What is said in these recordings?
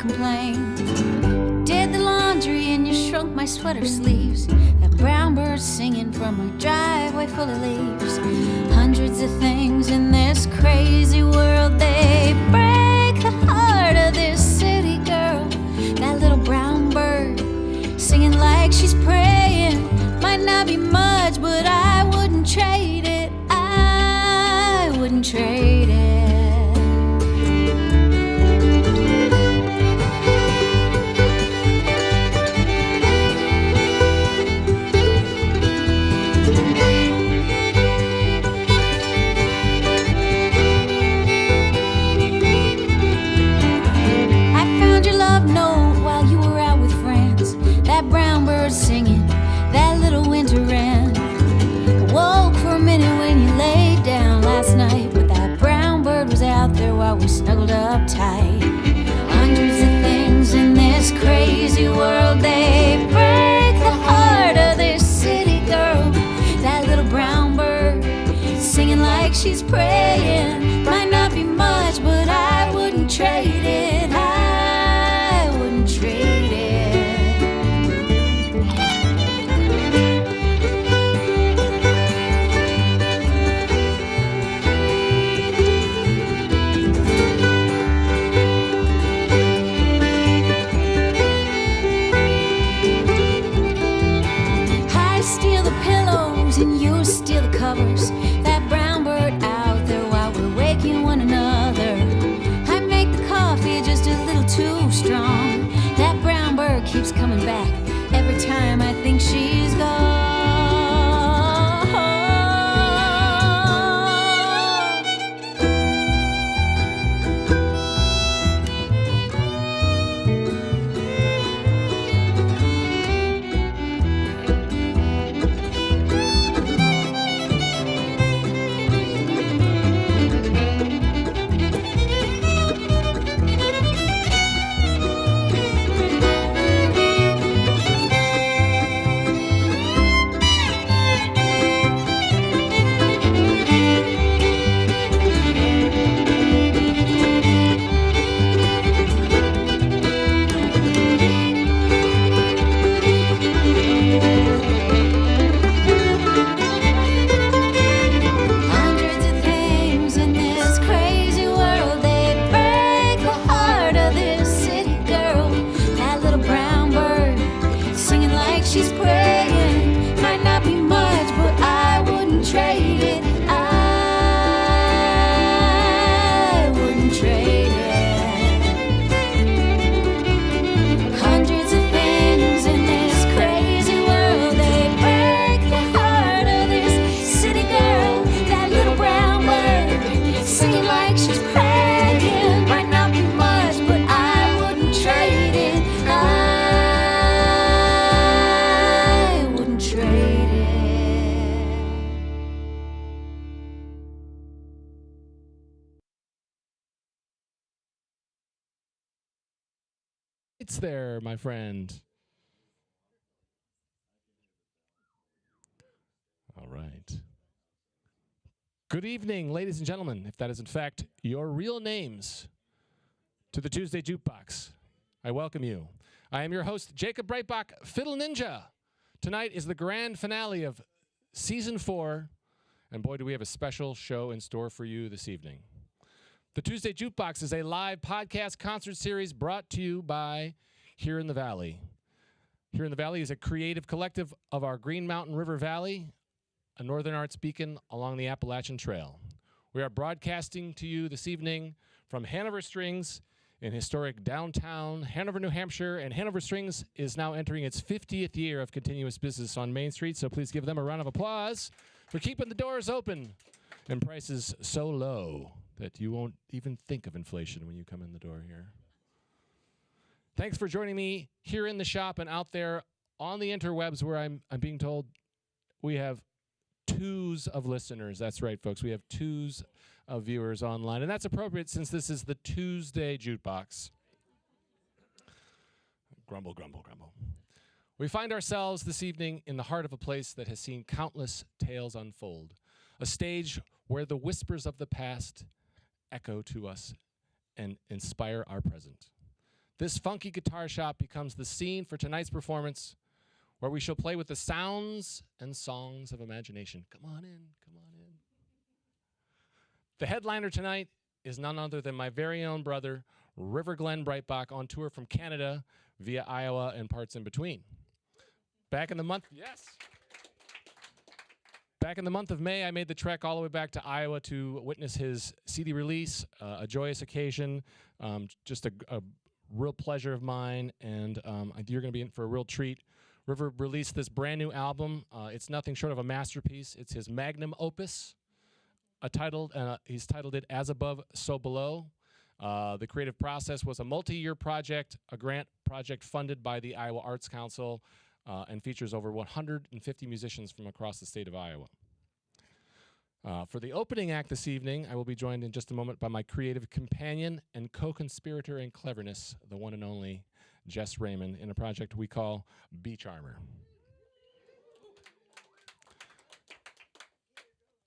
complain. Did the laundry and you shrunk my sweater sleeves. That brown bird singing from a driveway full of leaves. Hundreds of things in this crazy world, they break the heart of this city girl. That little brown bird singing like she's praying. Might not be much, but I wouldn't trade it. I wouldn't trade it. Singing that little winter wren. I woke for a minute when you laid down last night, but that brown bird was out there while we snuggled up tight. Hundreds of things in this crazy world, they break the heart of this city girl. That little brown bird singing like she's praying. Might not be much, but I wouldn't trade it. I wouldn't trade it. And you steal the covers. That brown bird out there while we're waking one another. I make the coffee just a little too strong. That brown bird keeps coming back every time I think she's gone. It's there, my friend. All right. Good evening, ladies and gentlemen, if that is in fact your real names, to the Tuesday Jukebox. I welcome you. I am your host, Jakob Breitbach, Fiddle Ninja. Tonight is the grand finale of Season 4, and boy, do we have a special show in store for you this evening. The Tuesday Jukebox is a live podcast concert series brought to you by Here in the Valley. Here in the Valley is a creative collective of our Green Mountain River Valley, a northern arts beacon along the Appalachian Trail. We are broadcasting to you this evening from Hanover Strings in historic downtown Hanover, New Hampshire, and Hanover Strings is now entering its 50th year of continuous business on Main Street, so please give them a round of applause for keeping the doors open and prices so low that you won't even think of inflation when you come in the door here. Thanks for joining me here in the shop and out there on the interwebs where I'm being told we have twos of listeners. That's right, folks. We have twos of viewers online, and that's appropriate since this is the Tuesday Jukebox. Grumble, grumble, grumble. We find ourselves this evening in the heart of a place that has seen countless tales unfold, a stage where the whispers of the past echo to us and inspire our present. this funky guitar shop becomes the scene for tonight's performance, where we shall play with the sounds and songs of imagination. Come on in, come on in. The headliner tonight is none other than my very own brother, Glen Breitbach, on tour from Canada via Iowa and parts in between. Back in the month of May, I made the trek all the way back to Iowa to witness his CD release, a joyous occasion, just a real pleasure of mine, and you're going to be in for a real treat. River released this brand new album. It's nothing short of a masterpiece. It's his magnum opus. He's titled it As Above, So Below. The creative process was a multi-year project, a grant project funded by the Iowa Arts Council, and features over 150 musicians from across the state of Iowa. For the opening act this evening, I will be joined in just a moment by my creative companion and co-conspirator in cleverness, the one and only Jess Raymond, in a project we call Beecharmer.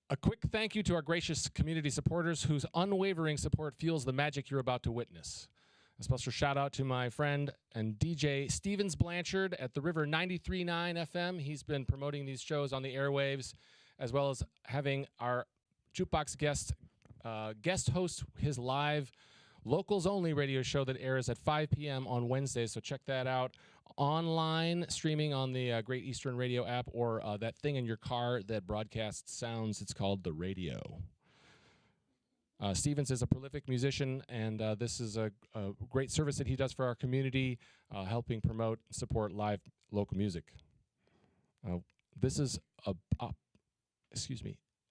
A quick thank you to our gracious community supporters whose unwavering support fuels the magic you're about to witness. A special shout out to my friend and DJ Stevens Blanchard at the River 93.9 FM. He's been promoting these shows on the airwaves, as well as having our Jukebox guest host his live locals only radio show that airs at 5 p.m. on Wednesdays. So check that out online, streaming on the Great Eastern Radio app, or that thing in your car that broadcasts sounds. It's called the radio. Stevens is a prolific musician, and this is a great service that he does for our community, helping promote and support live local music. This is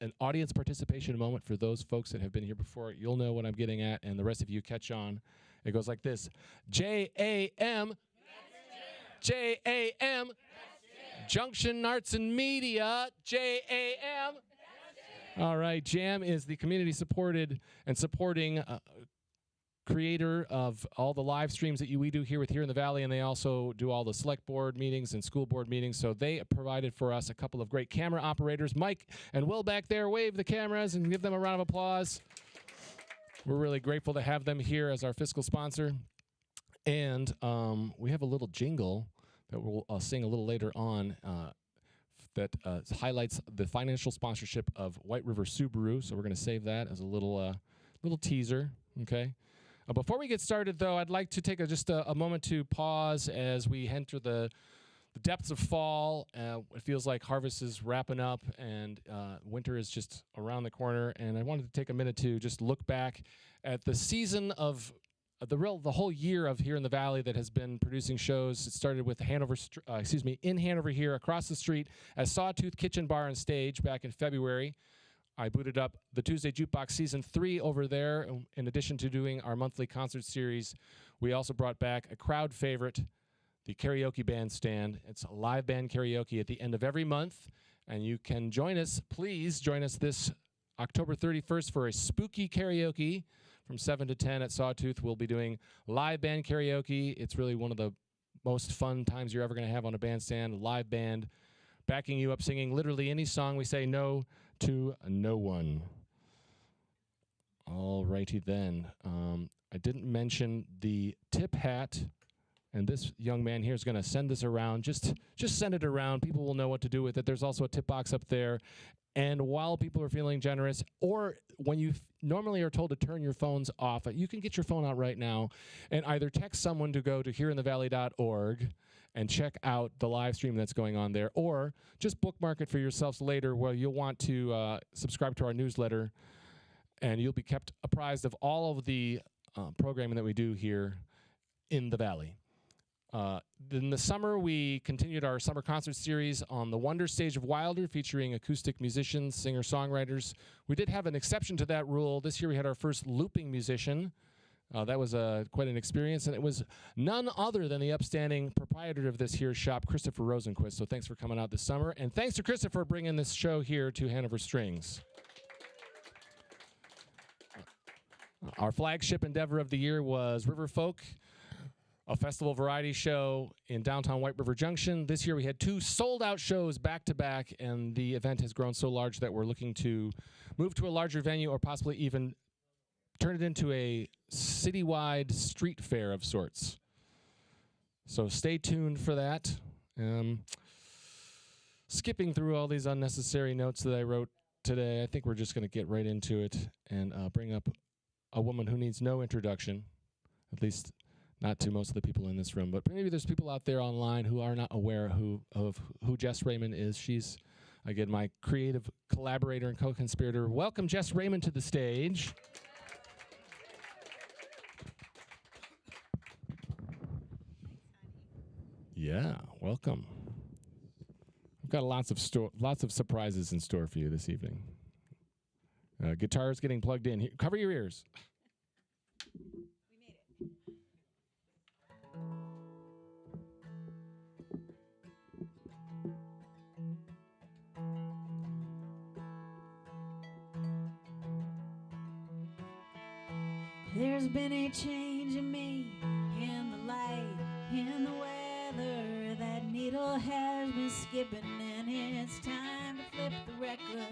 an audience participation moment for those folks that have been here before. You'll know what I'm getting at, and the rest of you catch on. It goes like this: J-A-M, J-A-M, Junction Arts and Media, J-A-M. All right, JAM is the community-supported and supporting creator of all the live streams that we do here in the Valley, and they also do all the select board meetings and school board meetings. So they provided for us a couple of great camera operators. Mike and Will back there, wave the cameras and give them a round of applause. We're really grateful to have them here as our fiscal sponsor. And we have a little jingle that we'll sing a little later on that highlights the financial sponsorship of White River Subaru. So we're going to save that as a little teaser, okay? Before we get started, though, I'd like to take just a moment to pause as we enter the depths of fall. It feels like harvest is wrapping up, and winter is just around the corner. And I wanted to take a minute to just look back at the season of the whole year of here in the Valley that has been producing shows. It started with in Hanover here across the street at Sawtooth Kitchen Bar and Stage back in February. I booted up the Tuesday Jukebox Season 3 over there. In addition to doing our monthly concert series, we also brought back a crowd favorite, the Karaoke Bandstand. It's a live band karaoke at the end of every month, and you can join us. Please join us this October 31st for a spooky karaoke from 7 to 10 at Sawtooth. We'll be doing live band karaoke. It's really one of the most fun times you're ever going to have on a bandstand, live band backing you up, singing literally any song. We say no to no one. All righty then. I didn't mention the tip hat, and this young man here is going to send this around. Just send it around. People will know what to do with it. There's also a tip box up there. And while people are feeling generous, or when you normally are told to turn your phones off, you can get your phone out right now and either text someone to go to hereinthevalley.org and check out the live stream that's going on there, or just bookmark it for yourselves later, where you'll want to subscribe to our newsletter, and you'll be kept apprised of all of the programming that we do here in the Valley. In the summer, we continued our summer concert series on the Wonder Stage of Wilder, featuring acoustic musicians, singer-songwriters. We did have an exception to that rule. This year we had our first looping musician. That was quite an experience, and it was none other than the upstanding proprietor of this here shop, Christopher Rosenquist. So thanks for coming out this summer, and thanks to Christopher for bringing this show here to Hanover Strings. Our flagship endeavor of the year was River Folk, a festival variety show in downtown White River Junction. This year we had 2 sold-out shows back-to-back, and the event has grown so large that we're looking to move to a larger venue, or possibly even turn it into a citywide street fair of sorts. So stay tuned for that. Skipping through all these unnecessary notes that I wrote today, I think we're just going to get right into it and bring up a woman who needs no introduction, at least not to most of the people in this room. But maybe there's people out there online who are not aware of who Jess Raymond is. She's, again, my creative collaborator and co-conspirator. Welcome, Jess Raymond, to the stage. Yeah, welcome. We've got lots of surprises in store for you this evening. Guitars getting plugged in. Here, cover your ears. We made it. There's been a change in me, in the light, in the weather. That needle has been skipping, and it's time to flip the record.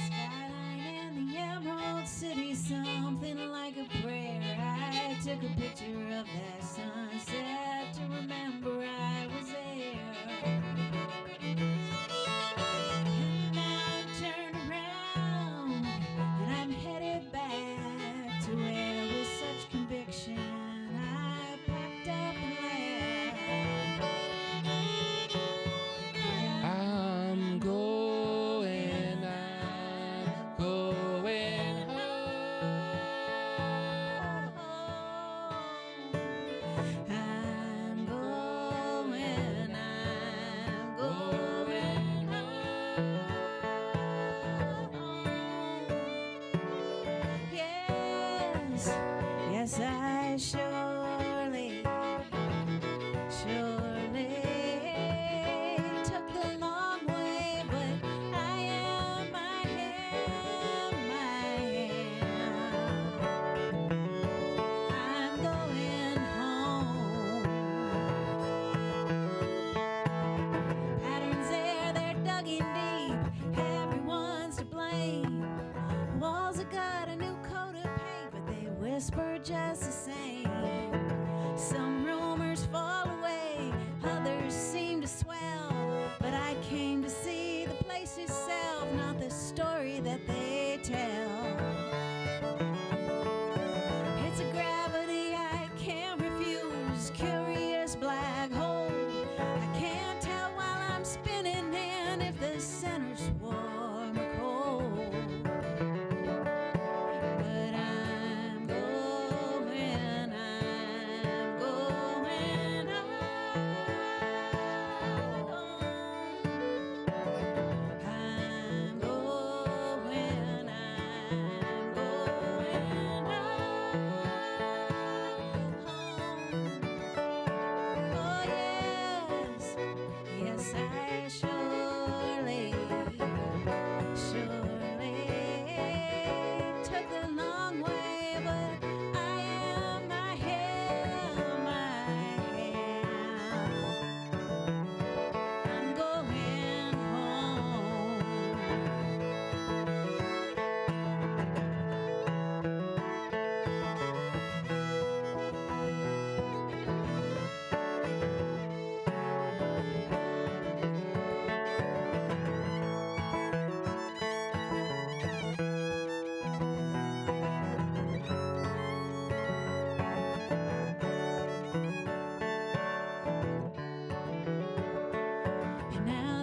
Skyline and the Emerald City, something like a prayer. I took a picture of that sunset to remember I was there. And now I'm turned around, and I'm headed back to where with such conviction I packed up and left. I'm going home. I'm going home. Yes, I surely took the long way, but I am, I'm going home. Patterns there, they're dug in deep. Everyone's to blame. Walls have got a new coat of paint, but they whisper just the same. Some rumors fall away, others seem to swell. But I came to see the place itself, not the story that they tell. It's a gravity I can't refuse, curious black hole. I can't tell while I'm spinning in if the center's warm or cold. But I'm going home. I'm going home. Oh yes, yes I surely took the long way, but I am, I'm going home. And now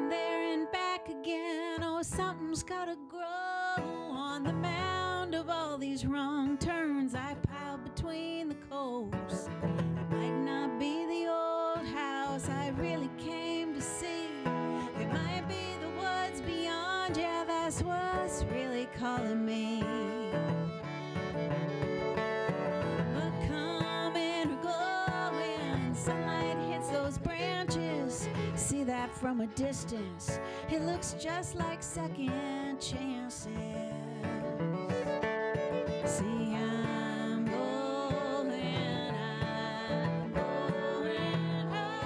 there and back again. Oh, something's gotta grow on the mound of all these wrong turns I piled between the coasts. It might not be the old house I really came to see. It might be the woods beyond. Yeah, that's what's really calling me. But coming or going, sunlight hits those branches. See that from a distance. It looks just like second chances. See, I'm going home. I'm going home.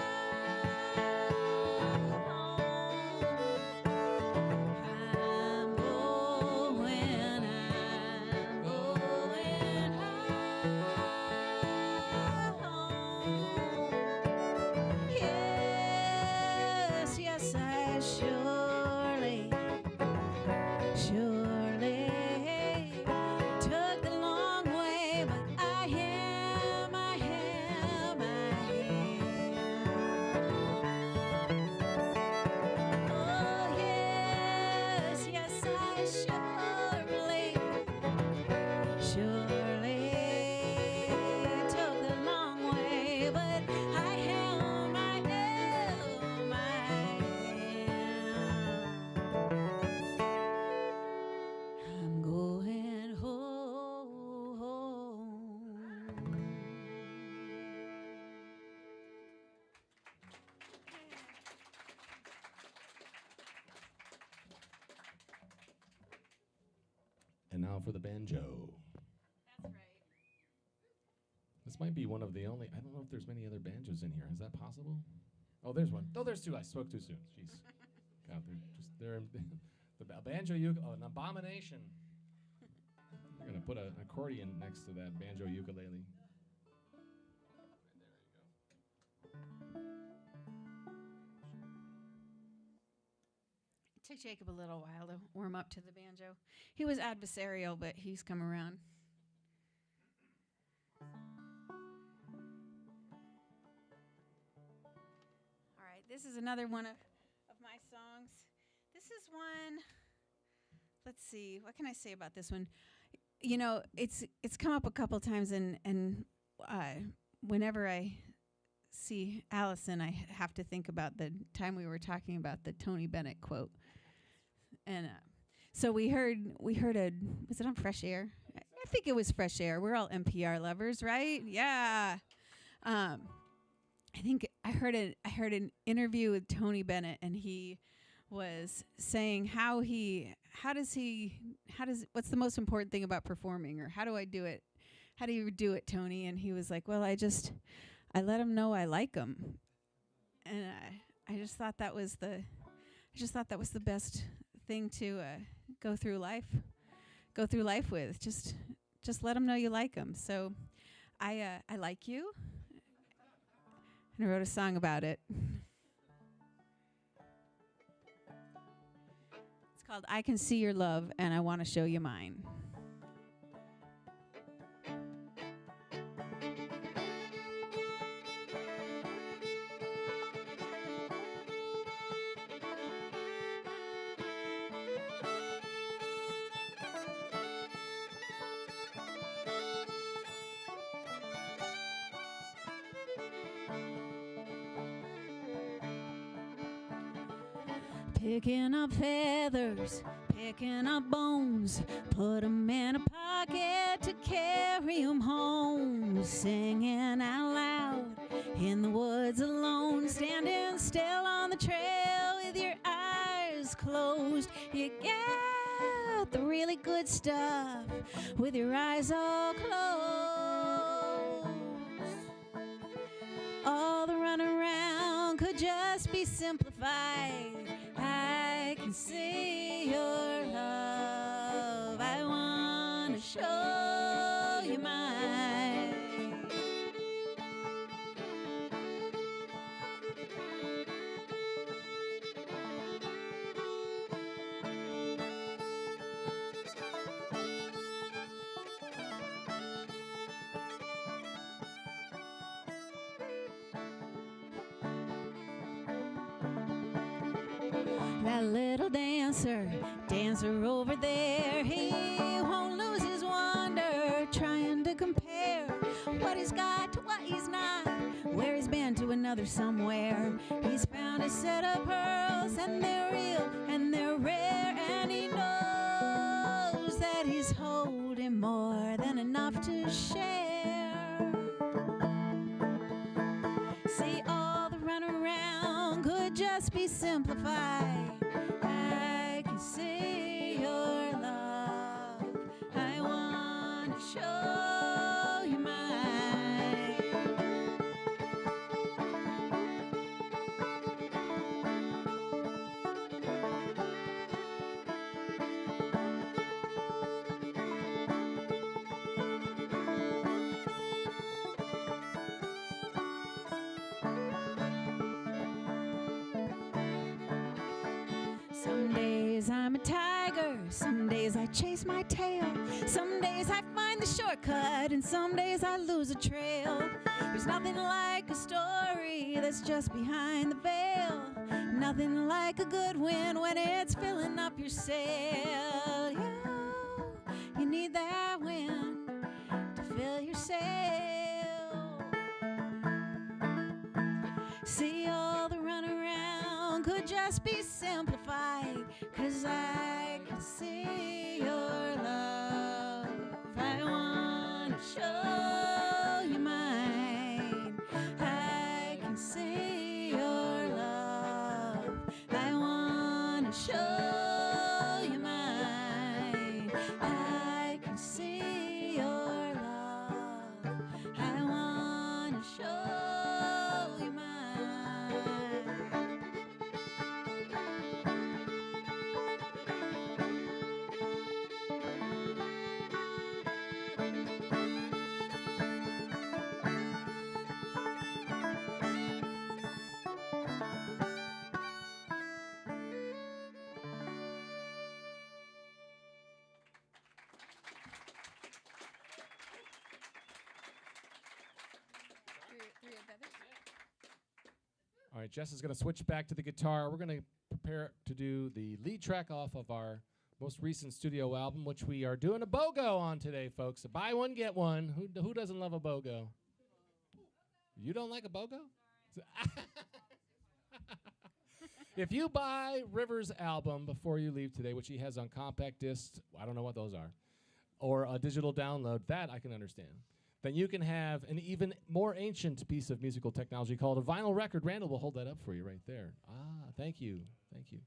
now for the banjo. That's right. This might be one of the only. I don't know if there's many other banjos in here. Is that possible? Oh, there's one. Oh, there's two. I spoke too soon. Jeez. God, they're the banjo an abomination. We're gonna put an accordion next to that banjo ukulele. It took Jacob a little while to warm up to the banjo. He was adversarial, but he's come around. All right, this is another one of my songs. This is one. Let's see. What can I say about this one? You know, it's come up a couple times, and whenever I see Allison, I have to think about the time we were talking about the Tony Bennett quote. And so we heard a, was it on Fresh Air? I think it was Fresh Air. We're all NPR lovers, right? Yeah. I think I heard an interview with Tony Bennett, and he was saying what's the most important thing about performing, or how do I do it? How do you do it, Tony? And he was like, well, I let him know I like him. And I just thought that was the best thing to go through life with. Just let him know you like him. So I like you, and I wrote a song about it. It's called I Can See Your Love, and I Want to Show You Mine. Picking up feathers, picking up bones, put 'em in a pocket to carry 'em home. Singing out loud in the woods alone, standing still on the trail with your eyes closed. You get the really good stuff with your eyes all closed. All the run around could just be simplified. I can see your love. I want to show you mine. That little dancer over there, he won't lose his wonder, trying to compare what he's got to what he's not, where he's been to another somewhere. He's found a set of pearls, and they're real and they're rare, and he knows that he's holding more than enough to share. See, all the runaround could just be simplified. I can see your love. I want to show you mine. Some days I'm a tiger, some days I chase my tail, some days I find the shortcut, and some days I lose a trail. There's nothing like a story that's just behind the veil, nothing like a good wind when it's filling up your sail. You need that wind to fill your sail. See, all the runaround could just be simplified, 'cause I can see your love. I want to show you mine. I can see your love. I want to show you mine. I All right, Jess is going to switch back to the guitar. We're going to prepare to do the lead track off of our most recent studio album, which we are doing a BOGO on today, folks. So buy one, get one. Who doesn't love a BOGO? You don't like a BOGO? If you buy Rivers' album before you leave today, which he has on compact discs, I don't know what those are, or a digital download, that I can understand, then you can have an even more ancient piece of musical technology called a vinyl record. Randall will hold that up for you right there. Thank you. Thank you.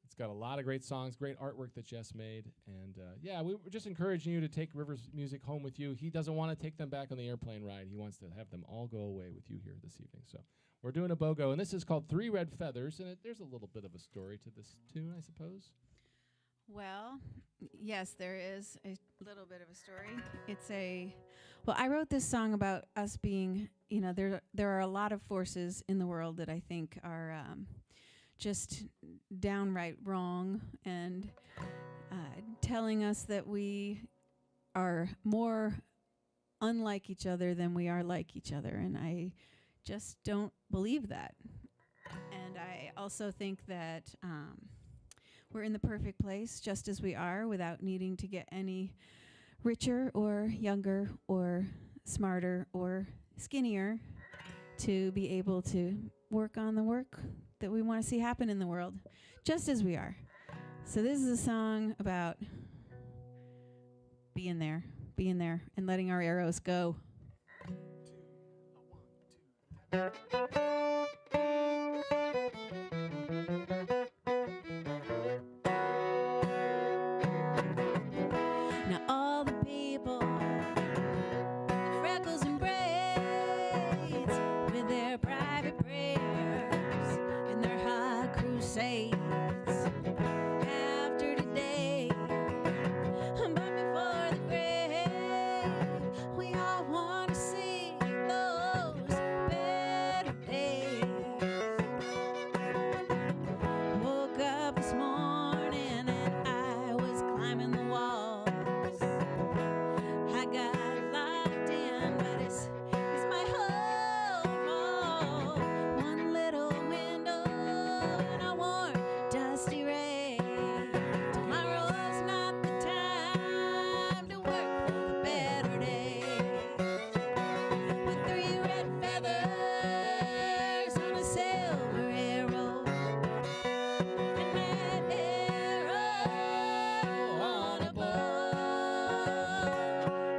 It's got a lot of great songs, great artwork that Jess made. And yeah, we were just encouraging you to take Rivers' music home with you. He doesn't want to take them back on the airplane ride. He wants to have them all go away with you here this evening. So we're doing a BOGO, and this is called Three Red Feathers, and there's a little bit of a story to this tune, I suppose. Well, yes, there is a little bit of a story. Well, I wrote this song about us being, there are a lot of forces in the world that I think are just downright wrong and telling us that we are more unlike each other than we are like each other. And I just don't believe that. And I also think that we're in the perfect place just as we are without needing to get any richer or younger or smarter or skinnier to be able to work on the work that we want to see happen in the world, just as we are. So this is a song about being there, and letting our arrows go. Now all the people, the freckles and braids, with their private prayers and their hot crusades. After today, but before the grave, we all want to see those better days. Woke up this morning and I was climbing the walls. I got locked in, but it's my whole fault. One little window and a warm, dusty rain. Tomorrow's not the time to work for the better days. With three red feathers on a silver arrow, and that arrow on a bow.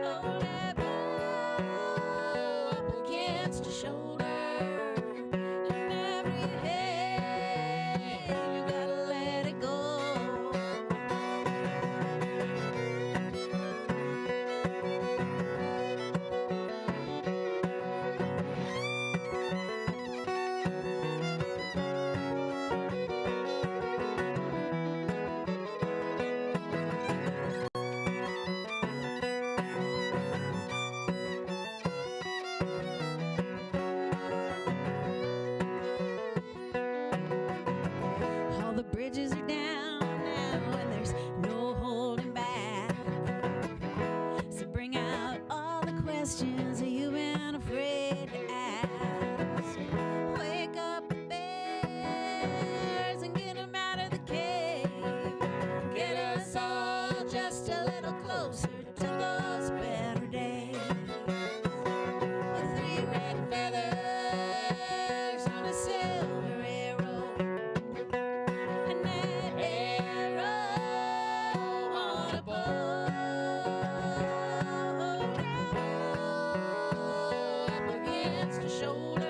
Oh, that bow up against your shoulder, and every day you gotta let it go. All the bridges are down now and there's no holding back. So bring out all the questions that you've been afraid to ask. Wake up the bears and get them out of the cave. Get us all just a little closer to those better days. With three red feathers on a silver arrow, and that arrow on a bow. Up against your shoulder,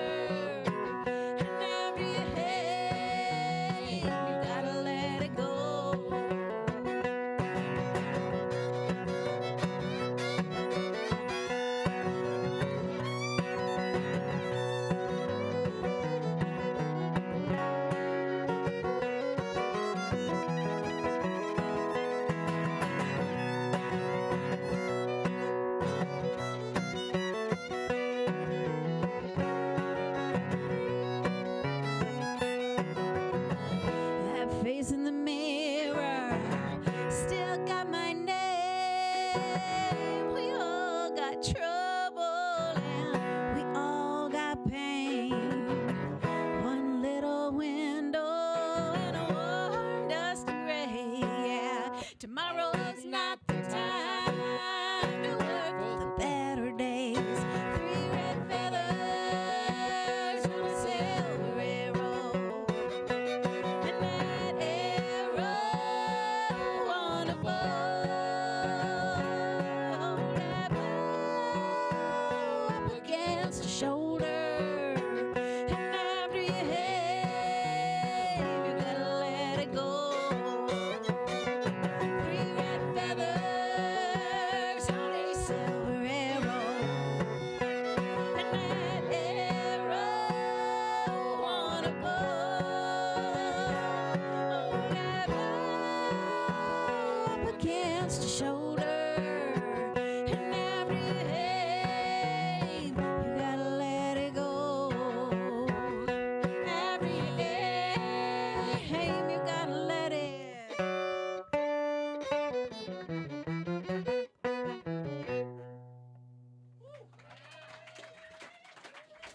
and every day you gotta let it go. That face in the mirror still got my name. We all got trouble and we all got pain.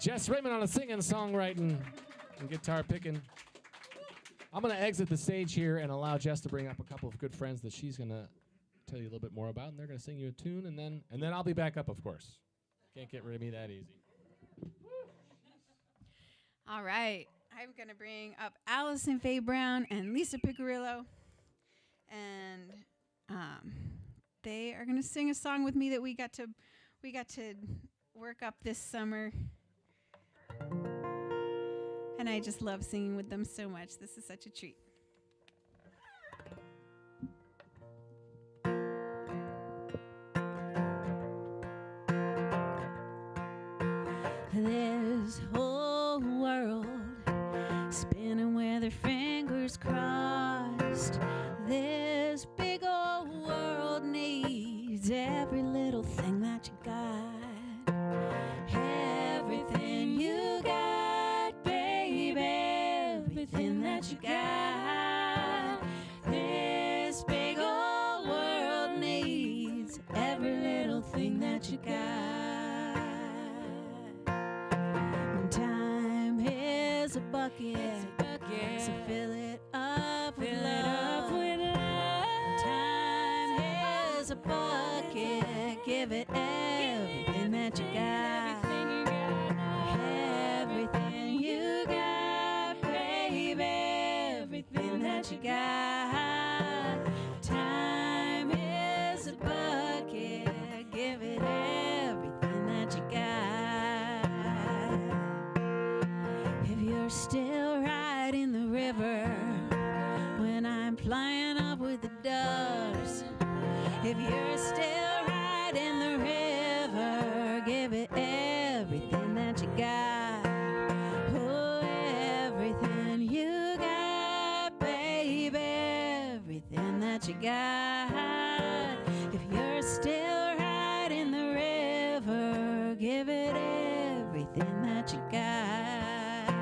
Jess Raymond on a singing, songwriting, and guitar picking. I'm going to exit the stage here and allow Jess to bring up a couple of good friends that she's going to tell you a little bit more about, and they're going to sing you a tune, and then I'll be back up, of course. Can't get rid of me that easy. All right. I'm going to bring up Allison Faye Brown and Lisa Picarillo. And they are going to sing a song with me that we got to work up this summer. And I just love singing with them so much. This is such a treat. This whole world spinning with their fingers crossed. This big old world needs every little thing that you got. Everything you got, baby, everything that you got. This big old world needs every little thing that you got. Time is a bucket, so fill it up with love. Time is a bucket, give it everything that you got. Everything you got, baby, everything that you got. Time is a bucket, give it everything that you got. If you're still riding the river when I'm flying up with the doves, if you're still riding the river, give it everything that you got. Oh, everything you got, baby, everything that you got. If you're still riding the river, give it everything that you got.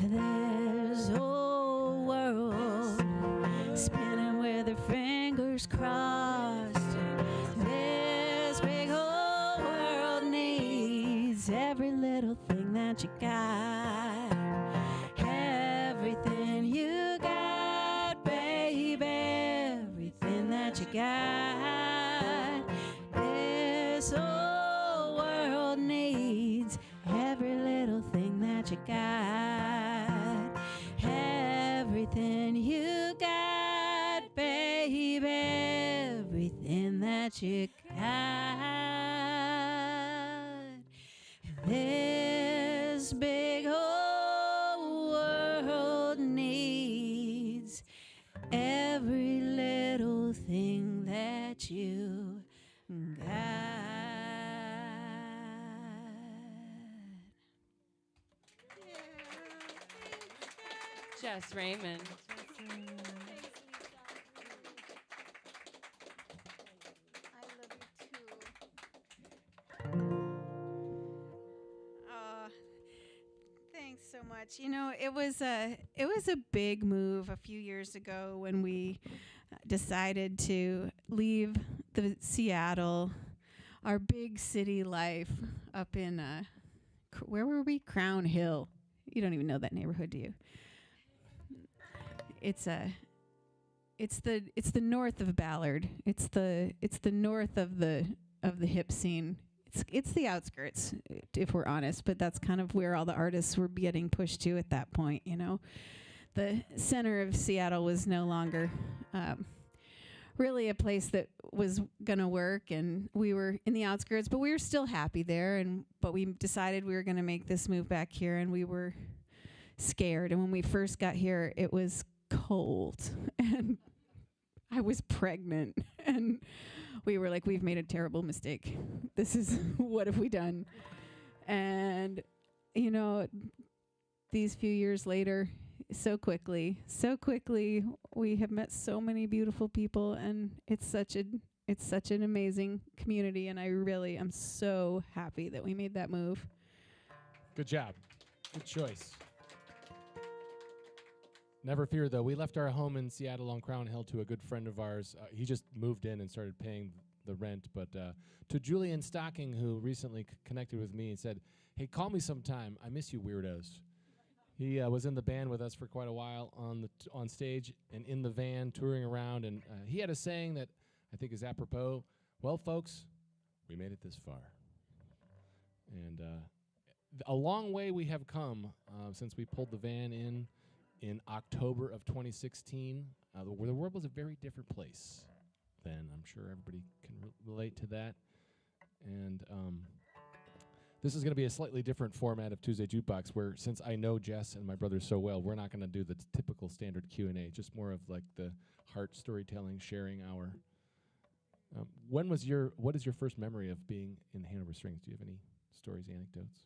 There's whole world spinning with her fingers crossed. This big whole world needs every little thing that you got. Everything you got, baby, everything that you got. This whole world needs every little thing that you got. Everything you got, baby, everything that you got. This big whole world needs every little thing that you got. Jess Raymond. I love you too. Thanks so much. You know, it was a big move a few years ago when we decided to leave the Seattle, our big city life up in where were we? Crown Hill. You don't even know that neighborhood, do you? It's the north of Ballard. It's the north of the hip scene. It's the outskirts, if we're honest, but that's kind of where all the artists were getting pushed to at that point, you know. The center of Seattle was no longer really a place that was gonna work, and we were in the outskirts, but we were still happy there, but we decided we were gonna make this move back here, and we were scared. And when we first got here, it was cold and I was pregnant, and we were like, we've made a terrible mistake. This is, what have we done? And, you know, these few years later, so quickly, we have met so many beautiful people, and it's such an amazing community, and I really am so happy that we made that move. Good job. Good choice. Never fear, though. We left our home in Seattle on Crown Hill to a good friend of ours. He just moved in and started paying the rent. But to Julian Stocking, who recently connected with me and said, "Hey, call me sometime. I miss you, weirdos." He was in the band with us for quite a while on stage and in the van touring around, and he had a saying that I think is apropos. Well, folks, we made it this far, and a long way we have come since we pulled the van in October of 2016. The world was a very different place then. I'm sure everybody can relate to that, and this is going to be a slightly different format of Tuesday Jukebox, where since I know Jess and my brother so well, we're not going to do the typical standard Q&A, just more of like the heart storytelling, sharing hour. What is your first memory of being in Hanover Strings? Do you have any stories, anecdotes?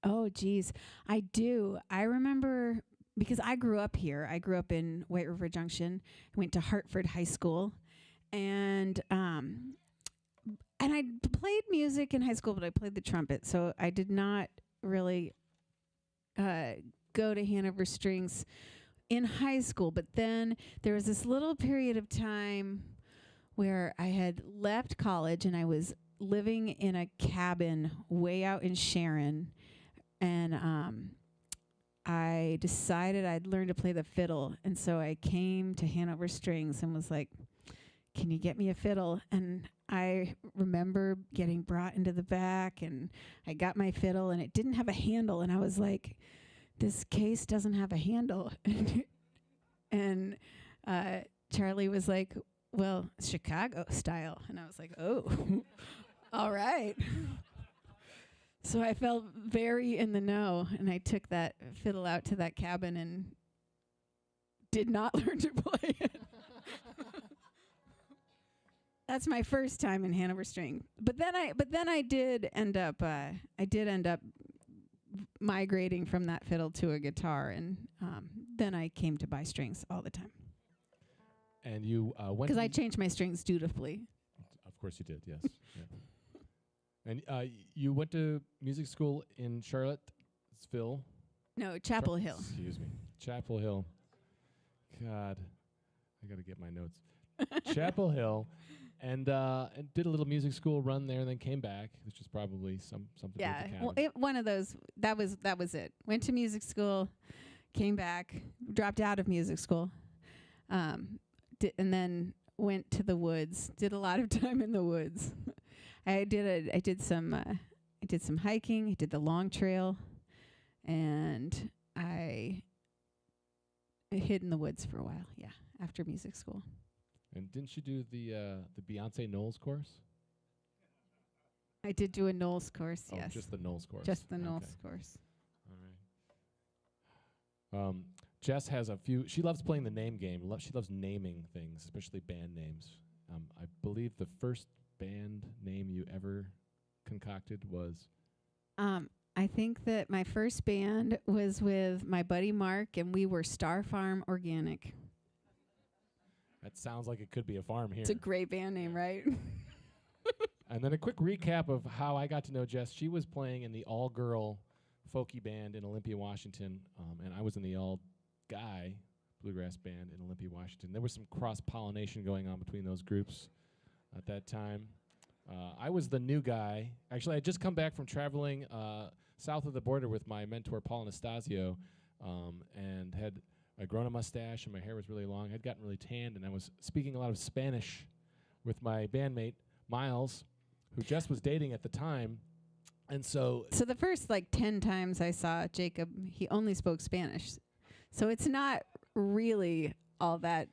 Oh, geez. I do. I remember, because I grew up here. I grew up in White River Junction. I went to Hartford High School. And I played music in high school, but I played the trumpet. So I did not really go to Hanover Strings in high school. But then there was this little period of time where I had left college and I was living in a cabin way out in Sharon. And I decided I'd learn to play the fiddle. And so I came to Hanover Strings and was like, "Can you get me a fiddle?" And I remember getting brought into the back, and I got my fiddle, and it didn't have a handle. And I was like, "This case doesn't have a handle." And Charlie was like, "Well, Chicago style." And I was like, "Oh, all right." So I felt very in the know, and I took that fiddle out to that cabin and did not learn to play it. That's my first time in Hanover String. But then I did end up migrating from that fiddle to a guitar, and then I came to buy strings all the time. And you went Because I changed my strings dutifully. Of course you did, yes. Yeah. And you went to music school in Charlottesville? No, Chapel Hill. Excuse me. Chapel Hill. God, I got to get my notes. Chapel Hill. And did a little music school run there, and then came back, which is probably something. Yeah, well, one of those. That was it. Went to music school, came back, dropped out of music school, and then went to the woods. Did a lot of time in the woods. I did some hiking. I did the long trail, and I hid in the woods for a while. Yeah, after music school. And didn't you do the Beyonce Knowles course? I did do a Knowles course, yes. Just the Knowles course. Just the Knowles course. All right. Jess has a few. She loves playing the name game. She loves naming things, especially band names. I believe the first band name you ever concocted was? I think that my first band was with my buddy Mark, and we were Star Farm Organic. That sounds like it could be a farm here. It's a great band name, right? And then a quick recap of how I got to know Jess. She was playing in the all-girl folky band in Olympia, Washington, and I was in the all-guy bluegrass band in Olympia, Washington. There was some cross-pollination going on between those groups at that time. I was the new guy. Actually, I had just come back from traveling south of the border with my mentor, Paul Anastasio, and had grown a mustache, and my hair was really long. I'd gotten really tanned, and I was speaking a lot of Spanish with my bandmate, Miles, who Jess was dating at the time. And so the first 10 times I saw Jacob, he only spoke Spanish. So it's not really all that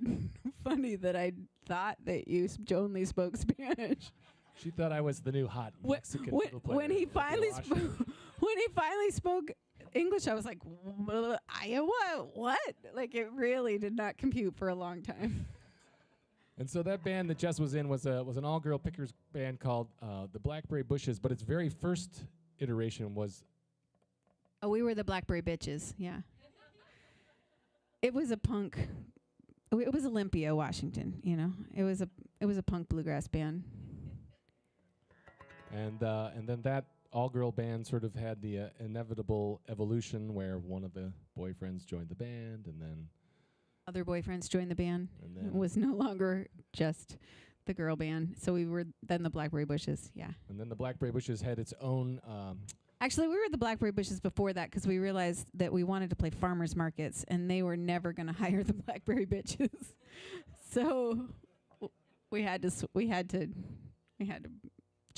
funny that I thought that you only spoke Spanish. She thought I was the new hot Mexican fiddle player. When he finally spoke English, I was like, what? Like, it really did not compute for a long time. And so that band that Jess was in was an all-girl pickers band called the Blackberry Bushes, but its very first iteration was... Oh, we were the Blackberry Bitches, yeah. It was a punk... It was Olympia, Washington, you know. It was a punk bluegrass band. And then that all-girl band sort of had the inevitable evolution where one of the boyfriends joined the band, and then other boyfriends joined the band. And then it was no longer just the girl band. So we were then the Blackberry Bushes. Yeah. And then the Blackberry Bushes had its own. Actually, we were the Blackberry Bushes before that because we realized that we wanted to play farmers markets, and they were never going to hire the Blackberry Bitches. So we had to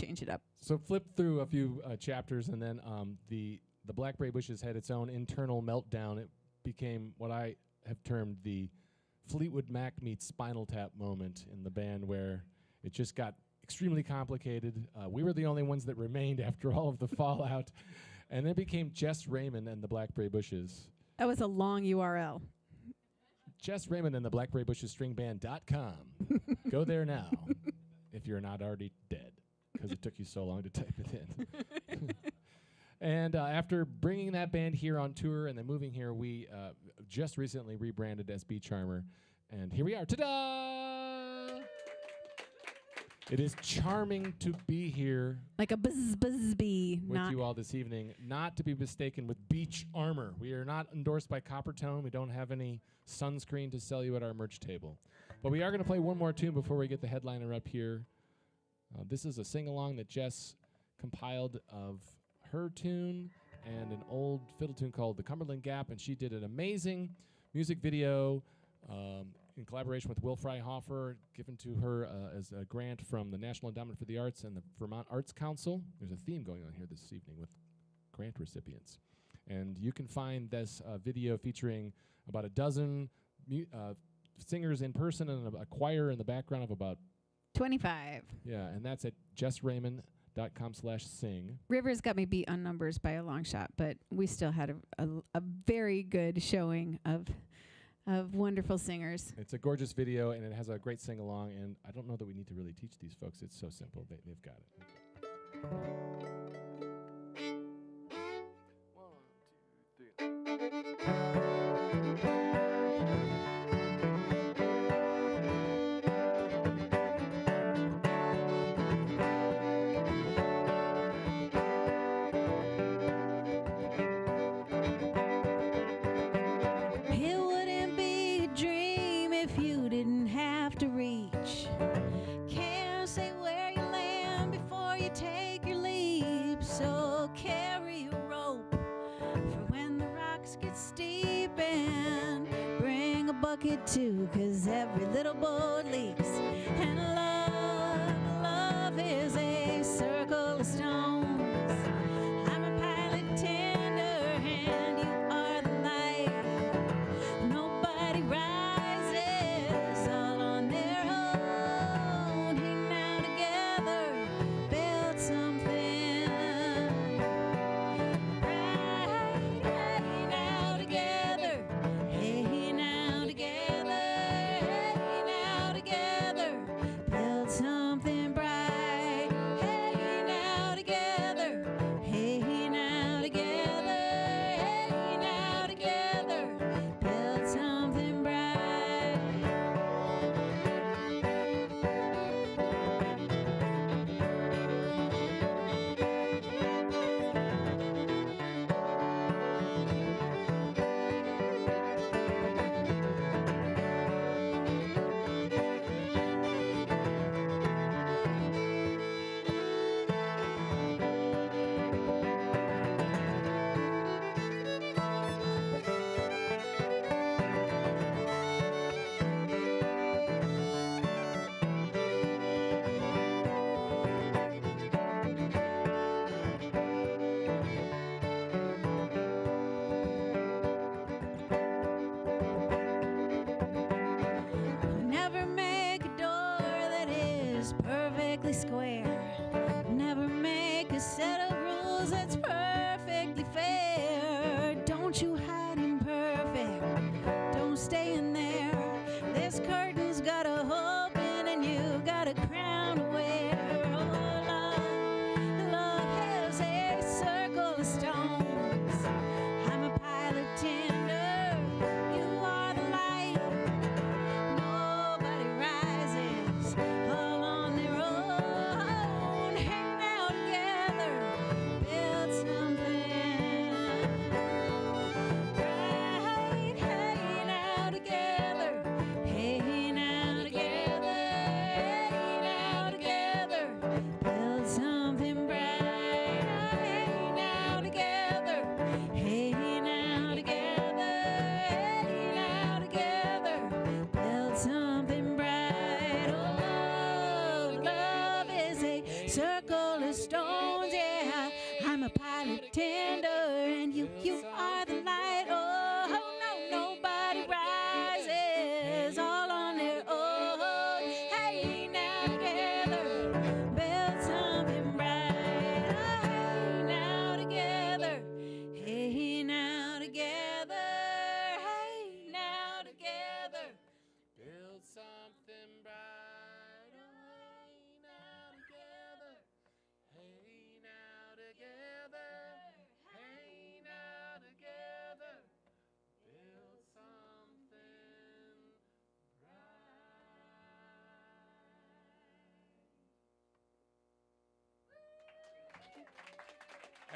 change it up. So flip through a few chapters, and then the Blackberry Bushes had its own internal meltdown. It became what I have termed the Fleetwood Mac meets Spinal Tap moment in the band, where it just got extremely complicated. We were the only ones that remained after all of the fallout, and then it became Jess Raymond and the Blackberry Bushes. That was a long URL. Jess Raymond and the Blackberry Bushes Stringband.com. Go there now, if you're not already dead, because it took you so long to type it in. And after bringing that band here on tour and then moving here, we just recently rebranded as Beecharmer, and here we are. Ta-da! It is charming to be here Like a buzz bee. with you all this evening, not to be mistaken with Beecharmer. We are not endorsed by Coppertone. We don't have any sunscreen to sell you at our merch table. But we are going to play one more tune before we get the headliner up here. This is a sing-along that Jess compiled of her tune and an old fiddle tune called The Cumberland Gap, and she did an amazing music video in collaboration with Will Freihofer, given to her as a grant from the National Endowment for the Arts and the Vermont Arts Council. There's a theme going on here this evening with grant recipients. And you can find this video featuring about a dozen singers in person and a choir in the background of about 25. Yeah, and that's at jessraymond.com/sing. Rivers got me beat on numbers by a long shot, but we still had a very good showing of wonderful singers. It's a gorgeous video, and it has a great sing-along, and I don't know that we need to really teach these folks. It's so simple. They've got it. 1, 2, 3. Too, 'cause every little boat leaks, and love is a circle of stones. I'm a pilot tender, and you are the light. Nobody rises all on their own. Hang now together, build something right. Hey now together, hey now together. Something bright. Hey now together. Hey now together. Hey now together. Build something bright. Perfectly square. Never make a set of rules that's perfectly fair. Don't you hide imperfect. Don't stay in there. This curtain's got a open and you got a crown to wear. Oh, love has a circle of stones. I'm a pilot tender. You are the light. Nobody rises all on their own. Hang now together, build something right. Hey now together, hey now together, hey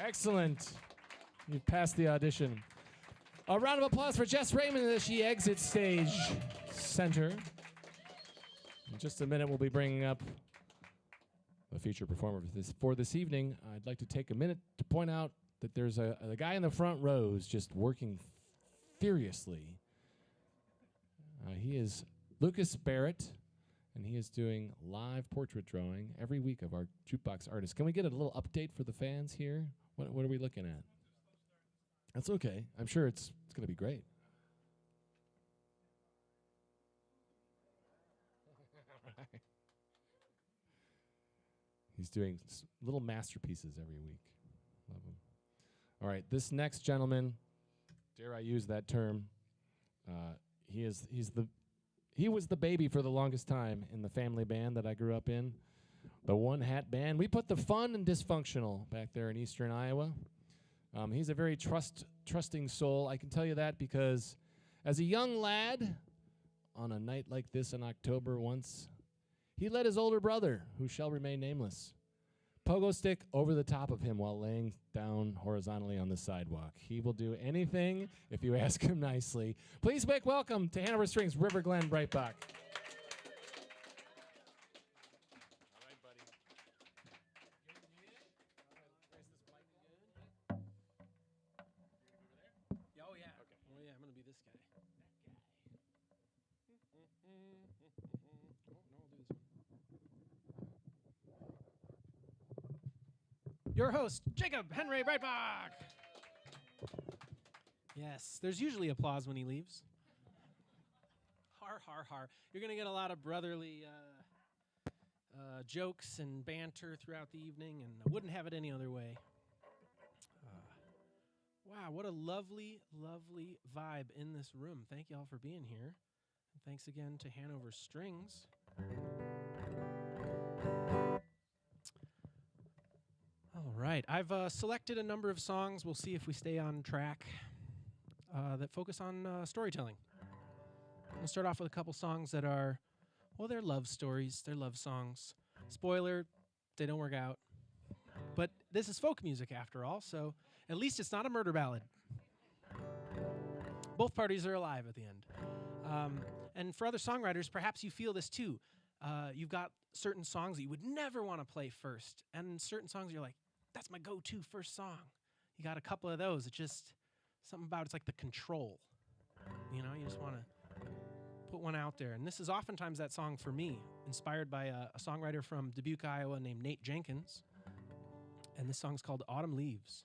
Excellent. You passed the audition. A round of applause for Jess Raymond as she exits stage center. In just a minute, we'll be bringing up the feature performer for this evening. I'd like to take a minute to point out that there's a guy in the front rows just working furiously. He is Lucas Barrett, and he is doing live portrait drawing every week of our Jukebox artists. Can we get a little update for the fans here? What are we looking at? That's okay. I'm sure it's going to be great. He's doing little masterpieces every week. Love him. All right, this next gentleman, dare I use that term, he was the baby for the longest time in the family band that I grew up in, the One Hat Band. We put the fun and dysfunctional back there in eastern Iowa. He's a very trusting soul. I can tell you that because as a young lad, on a night like this in October once, he let his older brother, who shall remain nameless, pogo stick over the top of him while laying down horizontally on the sidewalk. He will do anything if you ask him nicely. Please make welcome to Hanover Strings, River Glen Breitbach. Oh yeah. Okay. Oh yeah, I'm gonna be this guy. Your host, Jakob Henry Breitbach. Yes, there's usually applause when he leaves. Har, har, har. You're going to get a lot of brotherly jokes and banter throughout the evening, and I wouldn't have it any other way. Wow, what a lovely, lovely vibe in this room. Thank you all for being here. And thanks again to Hanover Strings. All right, I've selected a number of songs. We'll see if we stay on track that focus on storytelling. I'm going to start off with a couple songs that are, well, they're love stories. They're love songs. Spoiler, they don't work out. But this is folk music after all, so at least it's not a murder ballad. Both parties are alive at the end. And for other songwriters, perhaps you feel this too. You've got certain songs that you would never want to play first, and certain songs you're like, that's my go-to first song. You got a couple of those. It's just something about it's like the control. You know, you just want to put one out there. And this is oftentimes that song for me, inspired by a songwriter from Dubuque, Iowa named Nate Jenkins. And this song's called Autumn Leaves.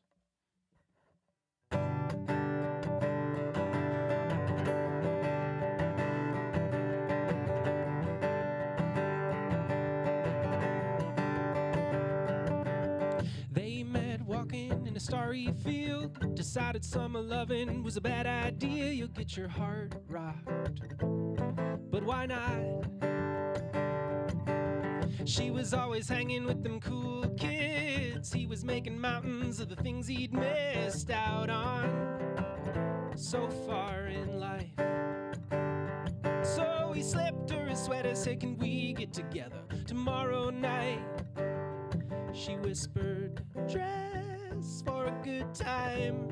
They met walking in a starry field, decided summer loving was a bad idea. You'll get your heart rocked, but why not? She was always hanging with them cool kids. He was making mountains of the things he'd missed out on so far in life. So he slipped her his sweater, said, can we get together tomorrow night? She whispered, dress for a good time.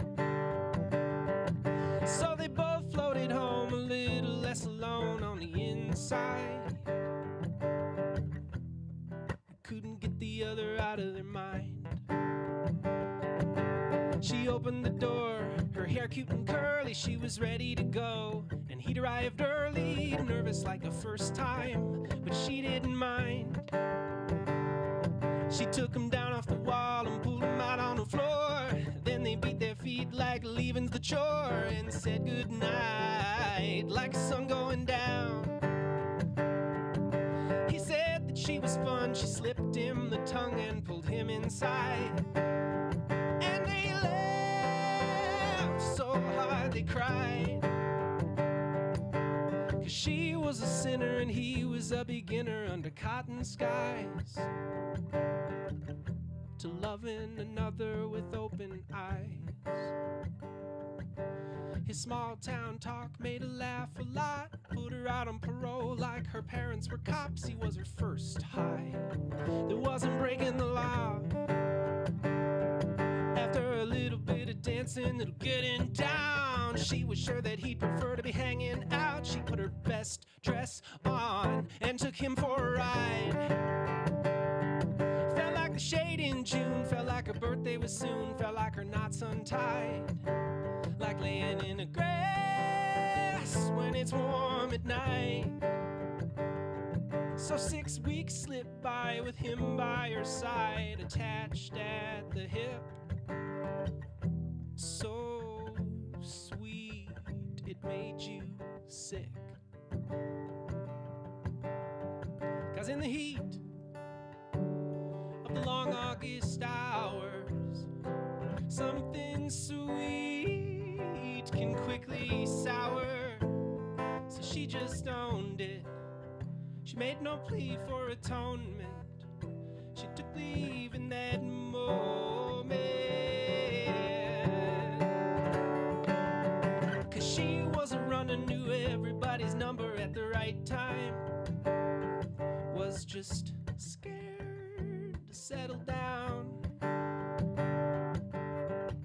So they both floated home a little less alone on the inside. Couldn't get the other out of their mind. She opened the door, her hair cute and curly. She was ready to go, and he'd arrived early, nervous like the first time, but she didn't mind. She took him down off the wall and pulled him out on the floor. Then they beat their feet like leaving's the chore, and said goodnight like the sun going down. He said that she was fun. She slipped him the tongue and pulled him inside. And they laughed so hard they cried. 'Cause she was a sinner and he was a beginner under cotton skies, to loving another with open eyes. His small town talk made her laugh a lot, put her out on parole like her parents were cops. He was her first high. There wasn't breaking the law. After dancing, little getting down. She was sure that he'd prefer to be hanging out. She put her best dress on and took him for a ride. Felt like the shade in June, felt like her birthday was soon, felt like her knots untied, like laying in the grass when it's warm at night. So 6 weeks slipped by with him by her side, attached at the hip. So sweet, it made you sick. 'Cause in the heat of the long August hours, something sweet can quickly sour. So she just owned it. She made no plea for atonement. She took leave in that moment. 'Cause she was a runner, knew everybody's number at the right time. Was just scared to settle down.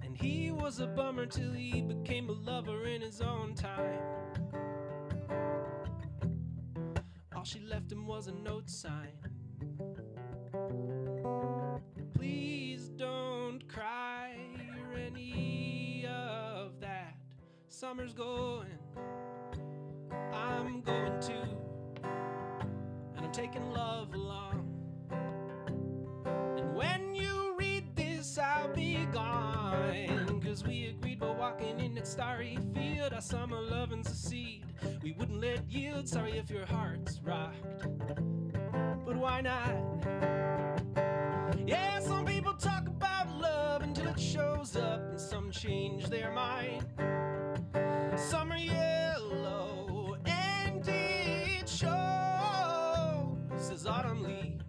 And he was a bummer till he became a lover in his own time. All she left him was a note sign. Please don't cry or any of that. Summer's going, I'm going too. And I'm taking love along. And when you read this, I'll be gone. 'Cause we agreed we're walking in that starry field. Our summer loving's a seed we wouldn't let yield. Sorry if your heart's rocked, but why not? Yeah, some people talk about love until it shows up, and some change their mind. Some are yellow, and it shows as autumn leaves.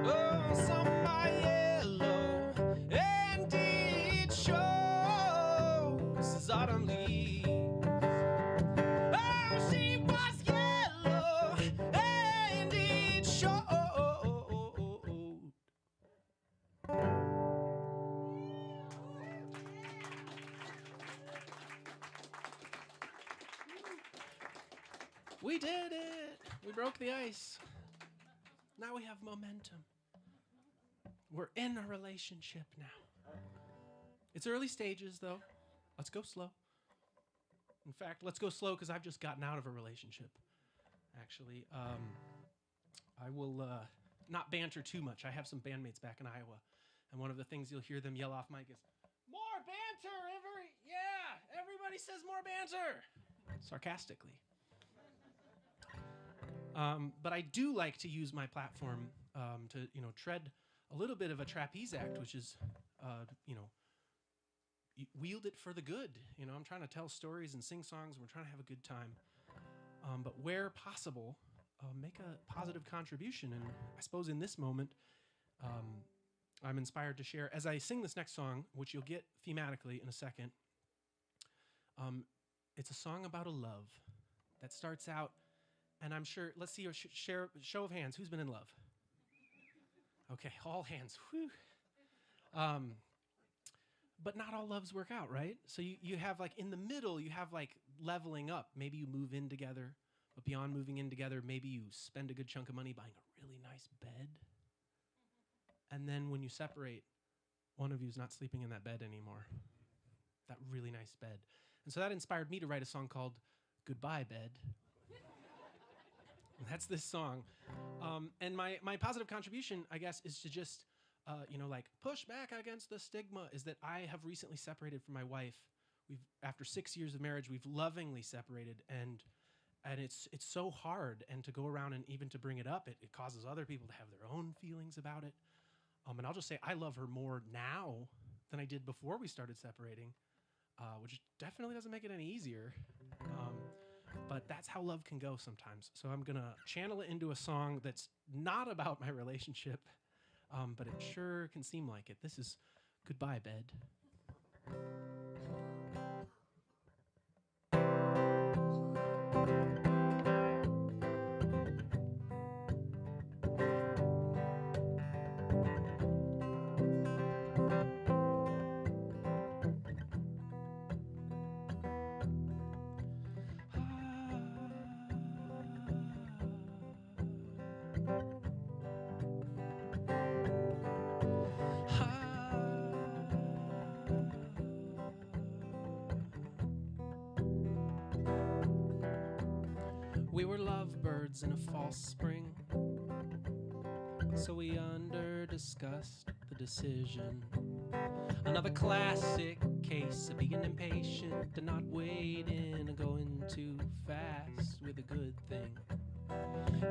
Oh, some are yellow, and it shows as autumn leaves. We did it! We broke the ice. Now we have momentum. We're in a relationship now. It's early stages, though. Let's go slow. In fact, let's go slow because I've just gotten out of a relationship. Actually, I will not banter too much. I have some bandmates back in Iowa, and one of the things you'll hear them yell off mic is, "More banter! Everybody says more banter!" Sarcastically. But I do like to use my platform to, tread a little bit of a trapeze act, which is, wield it for the good. I'm trying to tell stories and sing songs. We're trying to have a good time. But where possible, make a positive contribution. And I suppose in this moment, I'm inspired to share, as I sing this next song, which you'll get thematically in a second, it's a song about a love that starts out. And I'm sure, let's see a show of hands. Who's been in love? Okay, all hands. Whew. But not all loves work out, right? So you have in the middle, you have leveling up. Maybe you move in together, but beyond moving in together, maybe you spend a good chunk of money buying a really nice bed. And then when you separate, one of you is not sleeping in that bed anymore. That really nice bed. And so that inspired me to write a song called Goodbye Bed. That's this song. And my positive contribution, I guess, is to just, push back against the stigma, is that I have recently separated from my wife. After 6 years of marriage, we've lovingly separated, and it's so hard, and to go around and even to bring it up, it causes other people to have their own feelings about it. And I'll just say I love her more now than I did before we started separating, which definitely doesn't make it any easier. But that's how love can go sometimes. So I'm going to channel it into a song that's not about my relationship, but it sure can seem like it. This is Goodbye Bed. words in a false spring. So we under-discussed the decision. Another classic case of being impatient and not waiting and going too fast with a good thing.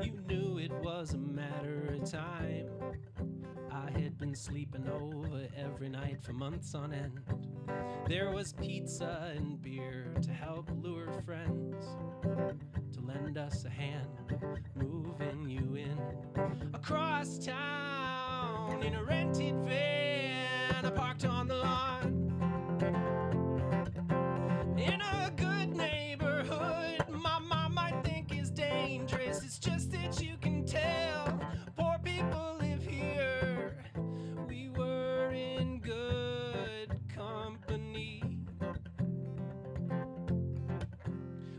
You knew it was a matter of time. I had been sleeping over every night for months on end. There was pizza and beer to help lure friends, to lend us a hand, moving you in across town in a rented van. I parked on the lawn in a good neighborhood. My mom might think is dangerous. It's just that you can tell poor people live here. We were in good company.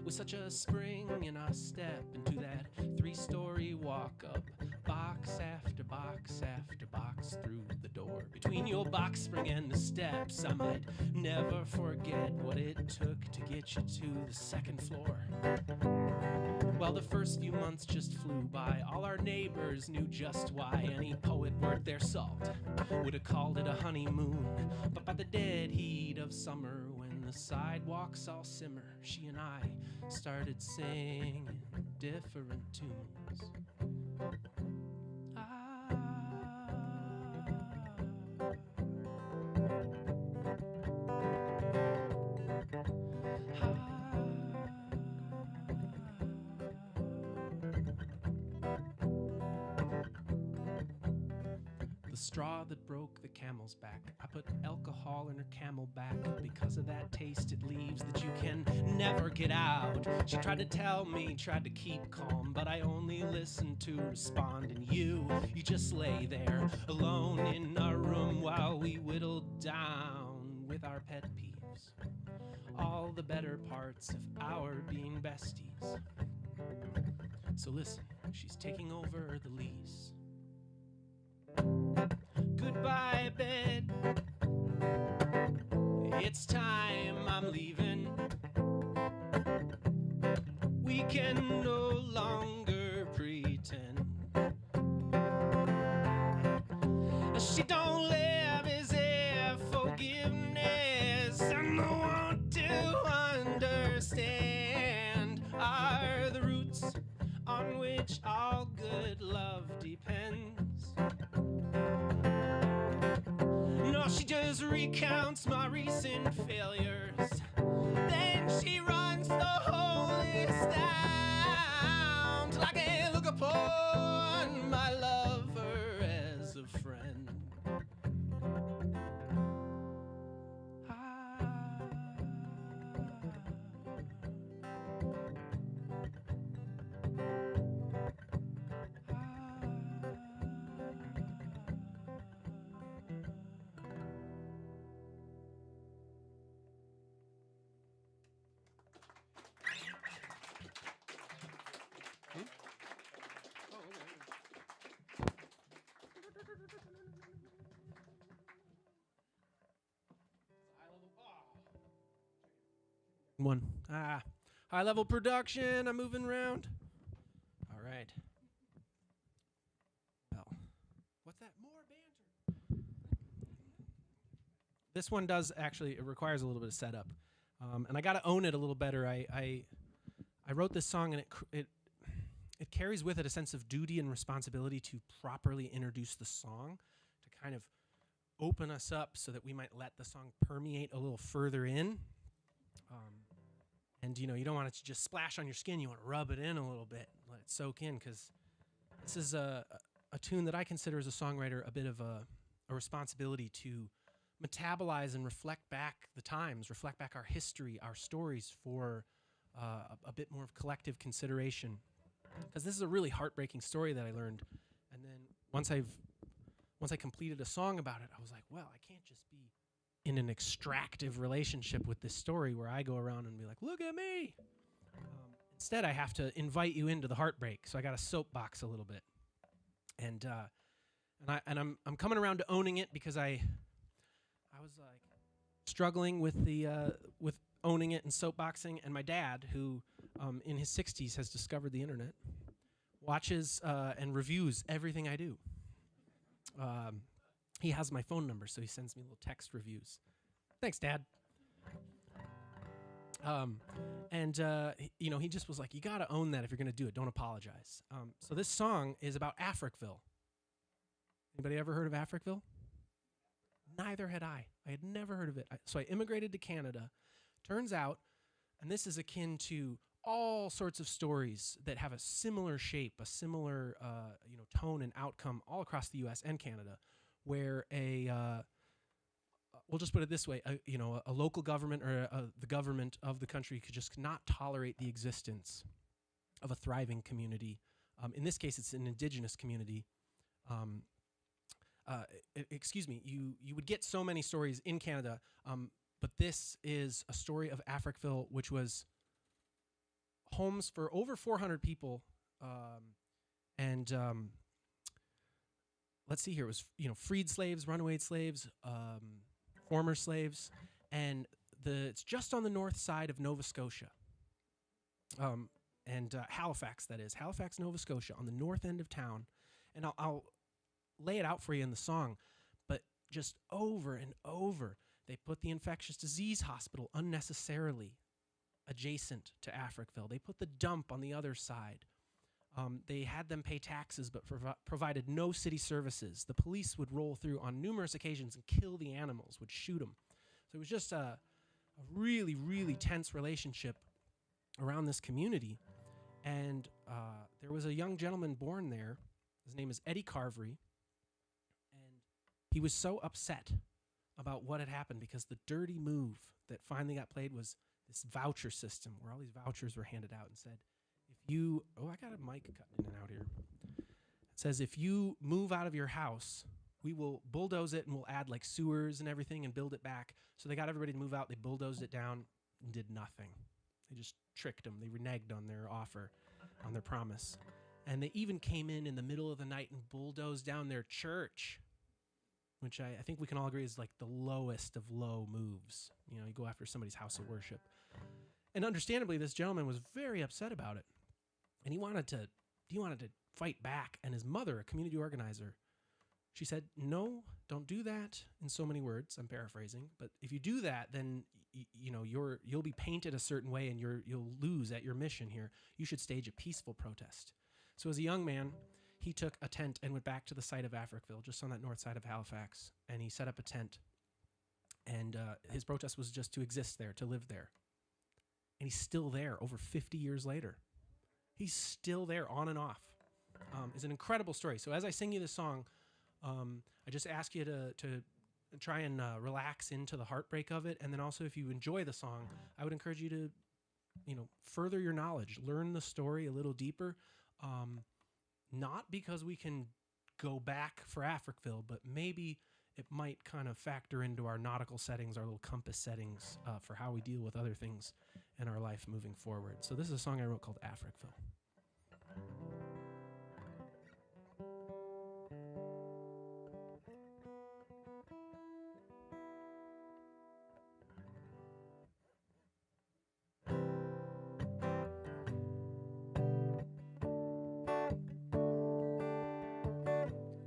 With such a spring in our step into that 3-story walk up, box after box after box through the door. Between your box spring and the steps, I might never forget what it took to get you to the second floor. Well, the first few months just flew by. All our neighbors knew just why. Any poet worth their salt would have called it a honeymoon. But by the dead heat of summer, when the sidewalks all simmer, she and I started singing different tunes. The straw that broke the camel's back. I put alcohol in her Camelback. Because of that taste it leaves that you can never get out. She tried to tell me, tried to keep calm, but I only listened to respond. And you just lay there alone in our room while we whittled down with our pet peeves all the better parts of our being besties. So listen, she's taking over the lease. Goodbye, bed. It's time, I'm leaving. We can no longer pretend. She don't live, is there forgiveness? And the want to understand are the roots on which all good love depends. No, she just recounts my recent failures. Then she runs the whole list down till I can look upon my lover as a friend. One. High level production. I'm moving around. All right. Well, what's that? More banter. This one does actually, it requires a little bit of setup. And I got to own it a little better. I wrote this song and it carries with it a sense of duty and responsibility to properly introduce the song, to kind of open us up so that we might let the song permeate a little further in. And you don't want it to just splash on your skin. You want to rub it in a little bit, let it soak in, because this is a tune that I consider as a songwriter a bit of a responsibility to metabolize and reflect back the times, reflect back our history, our stories for a bit more of collective consideration. Because this is a really heartbreaking story that I learned. And then once I completed a song about it, I was like, well, I can't just be in an extractive relationship with this story where I go around and be like, look at me. Instead, I have to invite you into the heartbreak. So I got to soapbox a little bit. And I'm coming around to owning it because I was like struggling with with owning it and soapboxing. And my dad, who in his 60s has discovered the internet, watches and reviews everything I do. He has my phone number, so he sends me little text reviews. Thanks, Dad. He just was like, you got to own that if you're going to do it. Don't apologize. So this song is about Africville. Anybody ever heard of Africville? Neither had I. I had never heard of it. So I immigrated to Canada. Turns out, and this is akin to all sorts of stories that have a similar shape, a similar tone and outcome all across the U.S. and Canada, where we'll just put it this way, a local government or the government of the country could just not tolerate the existence of a thriving community. In this case, it's an indigenous community. You would get so many stories in Canada, but this is a story of Africville, which was homes for over 400 people, let's see here, it was freed slaves, runaway slaves, former slaves, and it's just on the north side of Nova Scotia, Halifax, that is, Halifax, Nova Scotia, on the north end of town. And I'll lay it out for you in the song, but just over and over, they put the infectious disease hospital unnecessarily adjacent to Africville. They put the dump on the other side. They had them pay taxes but provided no city services. The police would roll through on numerous occasions and kill the animals, would shoot them. So it was just a really, really tense relationship around this community. And there was a young gentleman born there. His name is Eddie Carvery. And he was so upset about what had happened because the dirty move that finally got played was this voucher system where all these vouchers were handed out and said, I got a mic cutting in and out here. It says, if you move out of your house, we will bulldoze it and we'll add like sewers and everything and build it back. So they got everybody to move out. They bulldozed it down and did nothing. They just tricked them. They reneged on their offer, on their promise. And they even came in the middle of the night and bulldozed down their church, which I think we can all agree is like the lowest of low moves. You go after somebody's house of worship. And understandably, this gentleman was very upset about it. And he wanted to fight back. And his mother, a community organizer, she said, no, don't do that, in so many words. I'm paraphrasing. But if you do that, then you'll be painted a certain way and you'll lose at your mission here. You should stage a peaceful protest. So as a young man, he took a tent and went back to the site of Africville, just on that north side of Halifax. And he set up a tent. And his protest was just to exist there, to live there. And he's still there over 50 years later. He's still there on and off. It's an incredible story. So as I sing you this song, I just ask you to try and relax into the heartbreak of it. And then also, if you enjoy the song, I would encourage you to, further your knowledge, learn the story a little deeper. Not because we can go back for Africville, but maybe it might kind of factor into our nautical settings, our little compass settings for how we deal with other things in our life moving forward. So this is a song I wrote called Africville.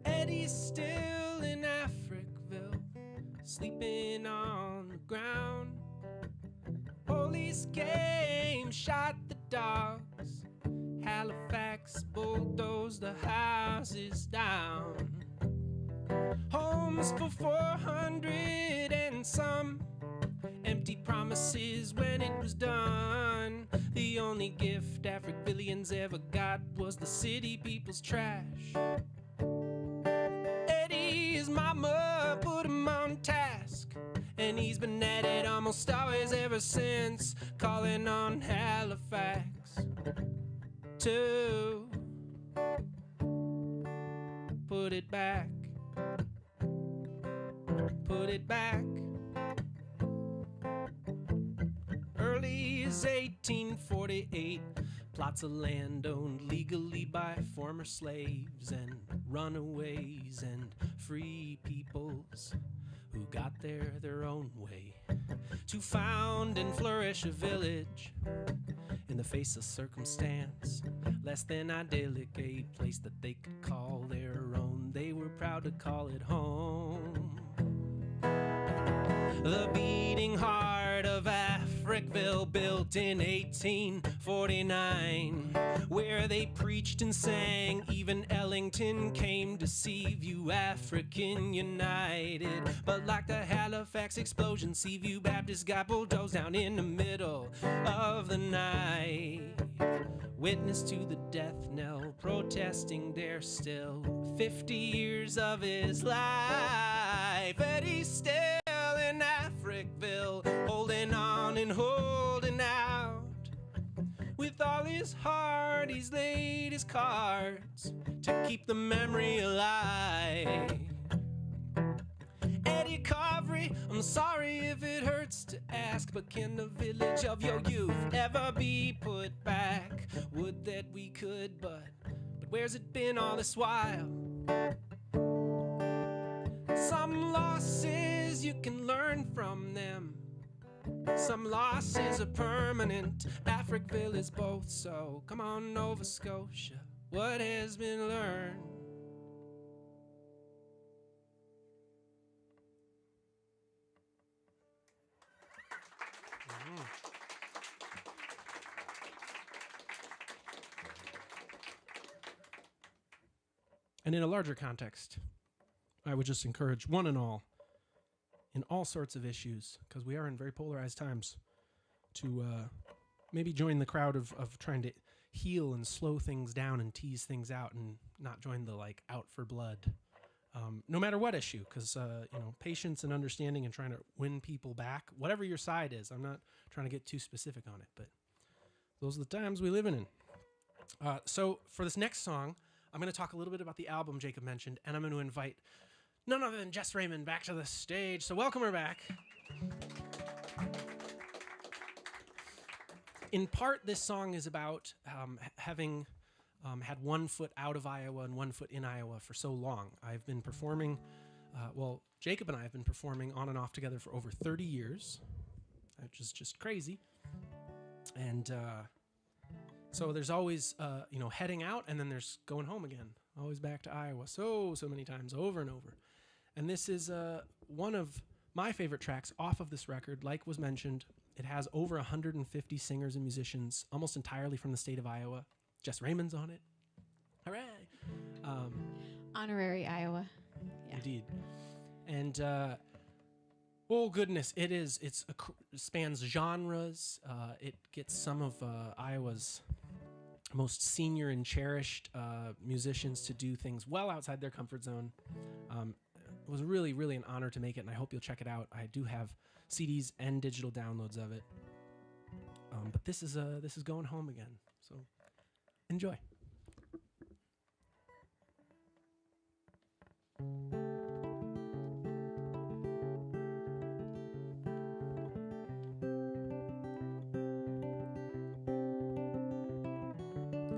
Eddie's still in Africville, sleeping on the ground. Police came, shot the dogs. Halifax bulldozed the houses down. Homes for 400 and some, empty promises when it was done. The only gift Africvillians ever got was the city people's trash. Eddie's mama put him on task, and he's been at it almost always ever since, calling on Halifax to put it back, put it back. Early as 1848, plots of land owned legally by former slaves and runaways and free peoples who got their own way to found and flourish a village in the face of circumstance. Less than idyllic, a place that they could call their own. They were proud to call it home. The beating heart of Africville, built in 1849, where they preached and sang. Even Ellington came to Seaview, African United. But like the Halifax explosion, Seaview Baptist got bulldozed down in the middle of the night. Witness to the death knell, protesting there still. 50 years of his life, but he's still in Africville, holding on and holding out. With all his heart, he's laid his cards to keep the memory alive. Eddie Carvery, I'm sorry if it hurts to ask, but can the village of your youth ever be put back? Would that we could, but where's it been all this while? Some losses you can learn from them. Some losses are permanent. Africville is both, so come on, Nova Scotia. What has been learned? And in a larger context, I would just encourage one and all, in all sorts of issues, because we are in very polarized times, to maybe join the crowd of trying to heal and slow things down and tease things out, and not join the out for blood. No matter what issue, because patience and understanding and trying to win people back, whatever your side is. I'm not trying to get too specific on it, but those are the times we live in. So for this next song, I'm going to talk a little bit about the album Jacob mentioned, and I'm going to invite none other than Jess Raymond back to the stage. So welcome her back. In part, this song is about having had 1 foot out of Iowa and 1 foot in Iowa for so long. I've been performing, Jacob and I have been performing on and off together for over 30 years, which is just crazy. And so there's always, heading out, and then there's going home again, always back to Iowa so many times, over and over. And this is one of my favorite tracks off of this record. Like was mentioned, it has over 150 singers and musicians, almost entirely from the state of Iowa. Jess Raymond's on it. Hooray! Honorary Iowa. Yeah. Indeed. And oh goodness, it spans genres. It gets some of Iowa's most senior and cherished musicians to do things well outside their comfort zone. It was really, really an honor to make it, and I hope you'll check it out. I do have CDs and digital downloads of it. But this is going home again, so enjoy.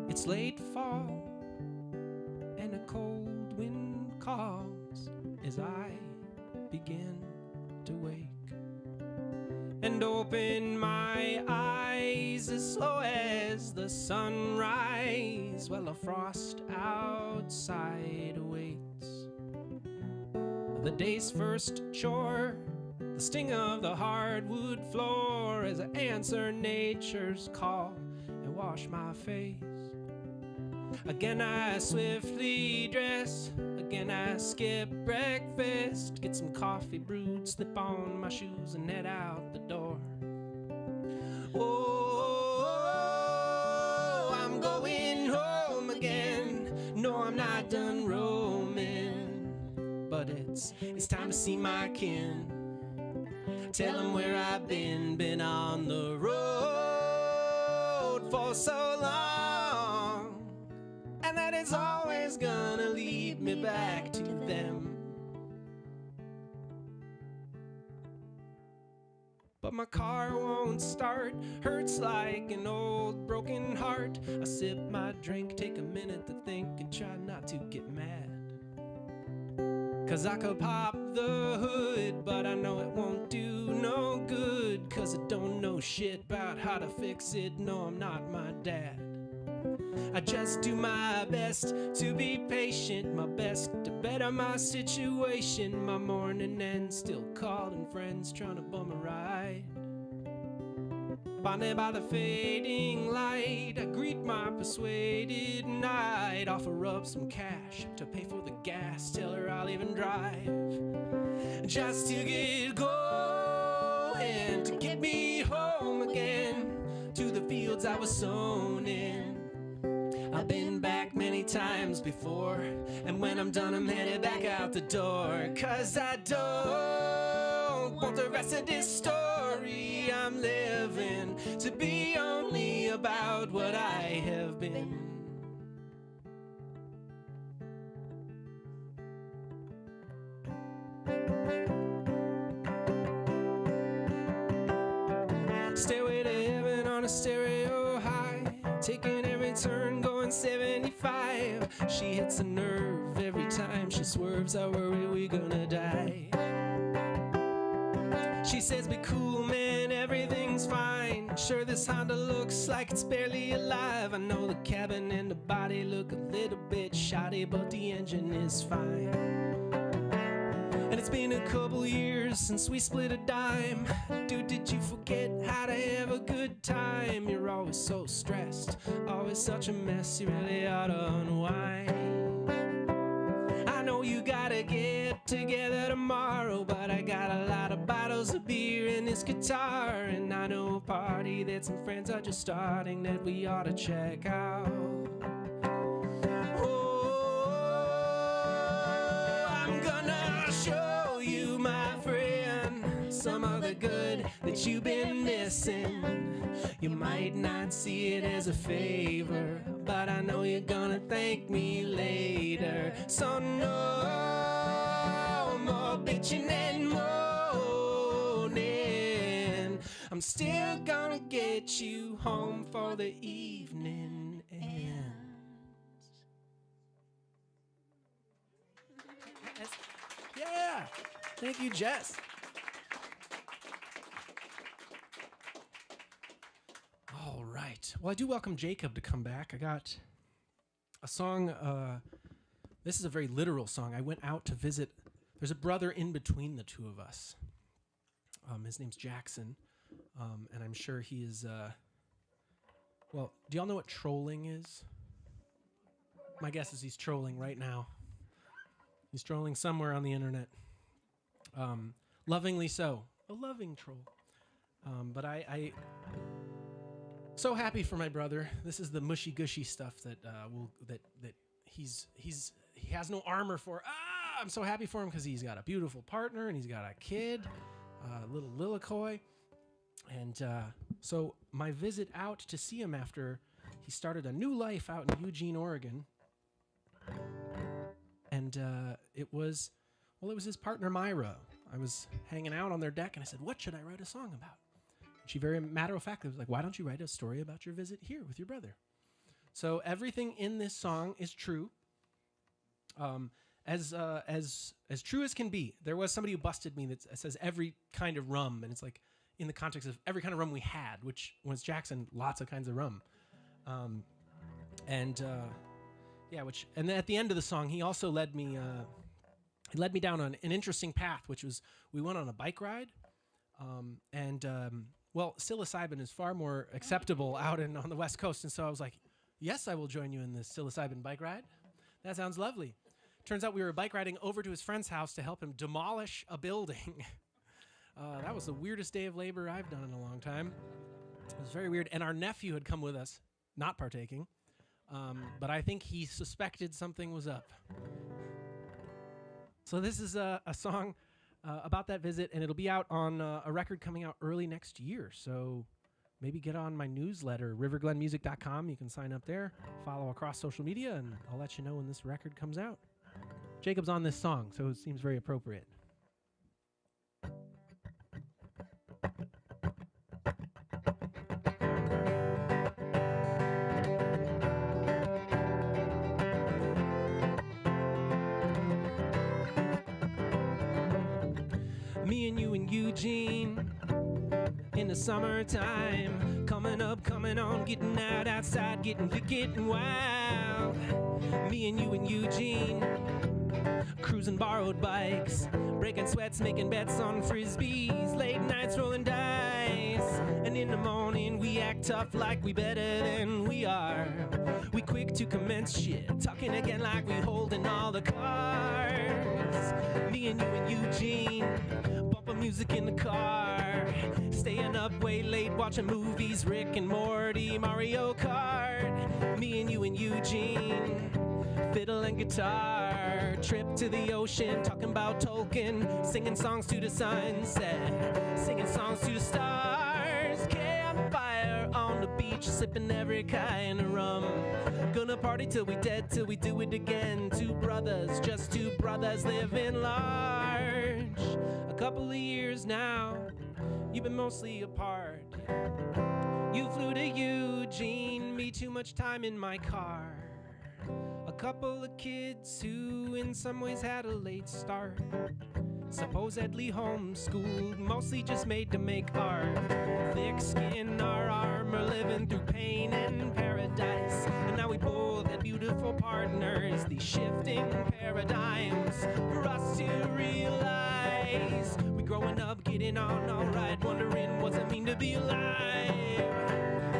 It's late fall, and a cold wind calls as I begin to wake and open my eyes as slow as the sunrise, while a frost outside awaits. The day's first chore, the sting of the hardwood floor, as I answer nature's call and wash my face. Again I swiftly dress, again I skip breakfast, get some coffee brewed, slip on my shoes and head out the door. Oh, I'm going home again. No, I'm not done roaming, but it's time to see my kin. Tell them where I've been on the road for so long, and that it's always gonna lead me back to them. But my car won't start, hurts like an old broken heart. I sip my drink, take a minute to think, and try not to get mad. 'cause I could pop the hood, but I know it won't do no good, 'cause I don't know shit about how to fix it. No, I'm not my dad. I just do my best to be patient, my best to better my situation. My morning ends still calling friends, trying to bum a ride. Bonded by the fading light, I greet my persuaded night. Offer up some cash to pay for the gas, tell her I'll even drive, just to get going, to get me home again, to the fields I was sown in. I've been back many times before, and when I'm done I'm headed back out the door, 'cause I don't want the rest of this story I'm living to be only about what I have been. Stairway to heaven on a stereo high, taking every turn going 75. She hits a nerve every time she swerves. I worry we gonna die. She says be cool man, everything's fine. Sure this Honda looks like it's barely alive. I know the cabin and the body look a little bit shoddy, but the engine is fine. And it's been a couple years since we split a dime. Dude, did you forget how to have a good time? You're always so stressed, always such a mess. You really ought to unwind. I know you gotta get together tomorrow, but I got a lot of bottles of beer in this guitar, and I know a party that some friends are just starting that we ought to check out. I'm gonna show you, my friend, some of the good that you've been missing. You might not see it as a favor, but I know you're gonna thank me later. So no more bitching and moaning. I'm still gonna get you home for the evening ends. Yeah, thank you, Jess. All right. Well, I do welcome Jacob to come back. I got a song. This is a very literal song. I went out to visit. There's a brother in between the two of us. His name's Jackson, and I'm sure he is. Well, do y'all know what trolling is? My guess is he's trolling right now. He's trolling somewhere on the internet. Lovingly so. A loving troll. But I so happy for my brother. This is the mushy gushy stuff that he has no armor for. I'm so happy for him because he's got a beautiful partner and he's got a kid, little Lilikoi. And so my visit out to see him after he started a new life out in Eugene, Oregon. And it was his partner, Myra. I was hanging out on their deck, and I said, what should I write a song about? And she very matter-of-factly was like, why don't you write a story about your visit here with your brother? So everything in this song is true. As true as can be. There was somebody who busted me that says every kind of rum, and it's like in the context of every kind of rum we had, which was Jackson, lots of kinds of rum. And then at the end of the song, he also led me down on an interesting path, which was we went on a bike ride, well, psilocybin is far more acceptable out on the West Coast, and so I was like, yes, I will join you in this psilocybin bike ride. That sounds lovely. Turns out we were bike riding over to his friend's house to help him demolish a building. That was the weirdest day of labor I've done in a long time. It was very weird, and our nephew had come with us, not partaking. But I think he suspected something was up. So this is a song about that visit, and it'll be out on a record coming out early next year. So maybe get on my newsletter, riverglenmusic.com. You can sign up there, follow across social media, and I'll let you know when this record comes out. Jacob's on this song, so it seems very appropriate. Eugene. In the summertime, coming up, coming on, getting out outside, getting wild. Me and you and Eugene, cruising borrowed bikes, breaking sweats, making bets on frisbees, late nights rolling dice. And in the morning we act tough like we better than we are. We quick to commence shit, talking again like we holding all the cards. Me and you and Eugene, bumping music in the car, staying up way late watching movies, Rick and Morty, Mario Kart. Me and you and Eugene, fiddle and guitar, trip to the ocean, talking about Tolkien, singing songs to the sunset, singing songs to the stars, campfire on the beach, sipping every kind of rum, gonna party till we dead, till we do it again, two brothers, just two brothers living large. A couple of years now, you've been mostly apart. You flew to Eugene, me too much time in my car. A couple of kids who in some ways had a late start, supposedly homeschooled, mostly just made to make art. Thick skin, our armor, living through pain and paradise. And now we both had beautiful partners, these shifting paradigms for us to realize. We growing up, getting on alright, wondering what's it mean to be alive.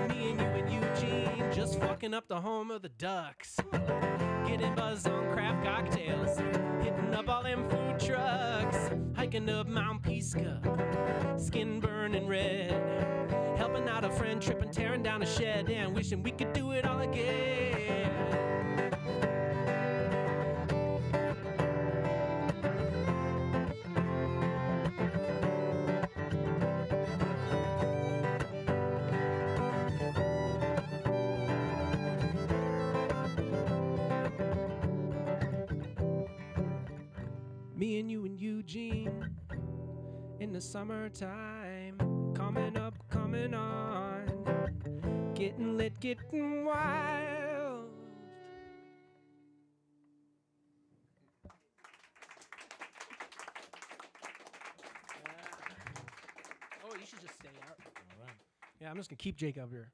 Me and you and Eugene, just fucking up the home of the Ducks. Getting buzzed on craft cocktails, hitting up all them food trucks, hiking up Mount Pisgah, skin burning red, helping out a friend, tripping, tearing down a shed, and wishing we could do it all again. Me and you and Eugene, in the summertime, coming up, coming on, getting lit, getting wild. Oh, you should just stay out. All right. Yeah, I'm just gonna keep Jacob here.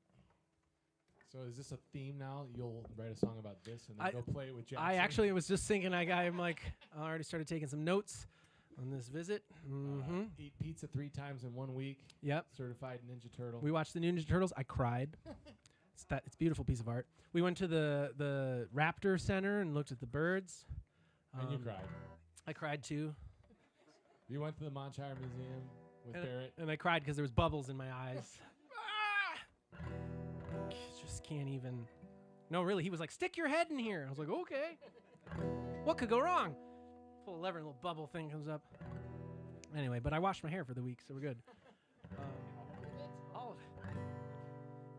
So is this a theme now? You'll write a song about this and then go play it with Jackson? I actually was just thinking, I'm like, I already started taking some notes on this visit. Mm-hmm. Eat pizza 3 times in 1 week. Yep. Certified Ninja Turtle. We watched the Ninja Turtles. I cried. It's a beautiful piece of art. We went to the Raptor Center and looked at the birds. And you cried. I cried too. You went to the Beecharmer Museum with Barrett. And I cried because there was bubbles in my eyes. Just can't even. No, really. He was like, stick your head in here. I was like, okay. What could go wrong? Pull a lever and a little bubble thing comes up. Anyway, but I washed my hair for the week, so we're good. All of it.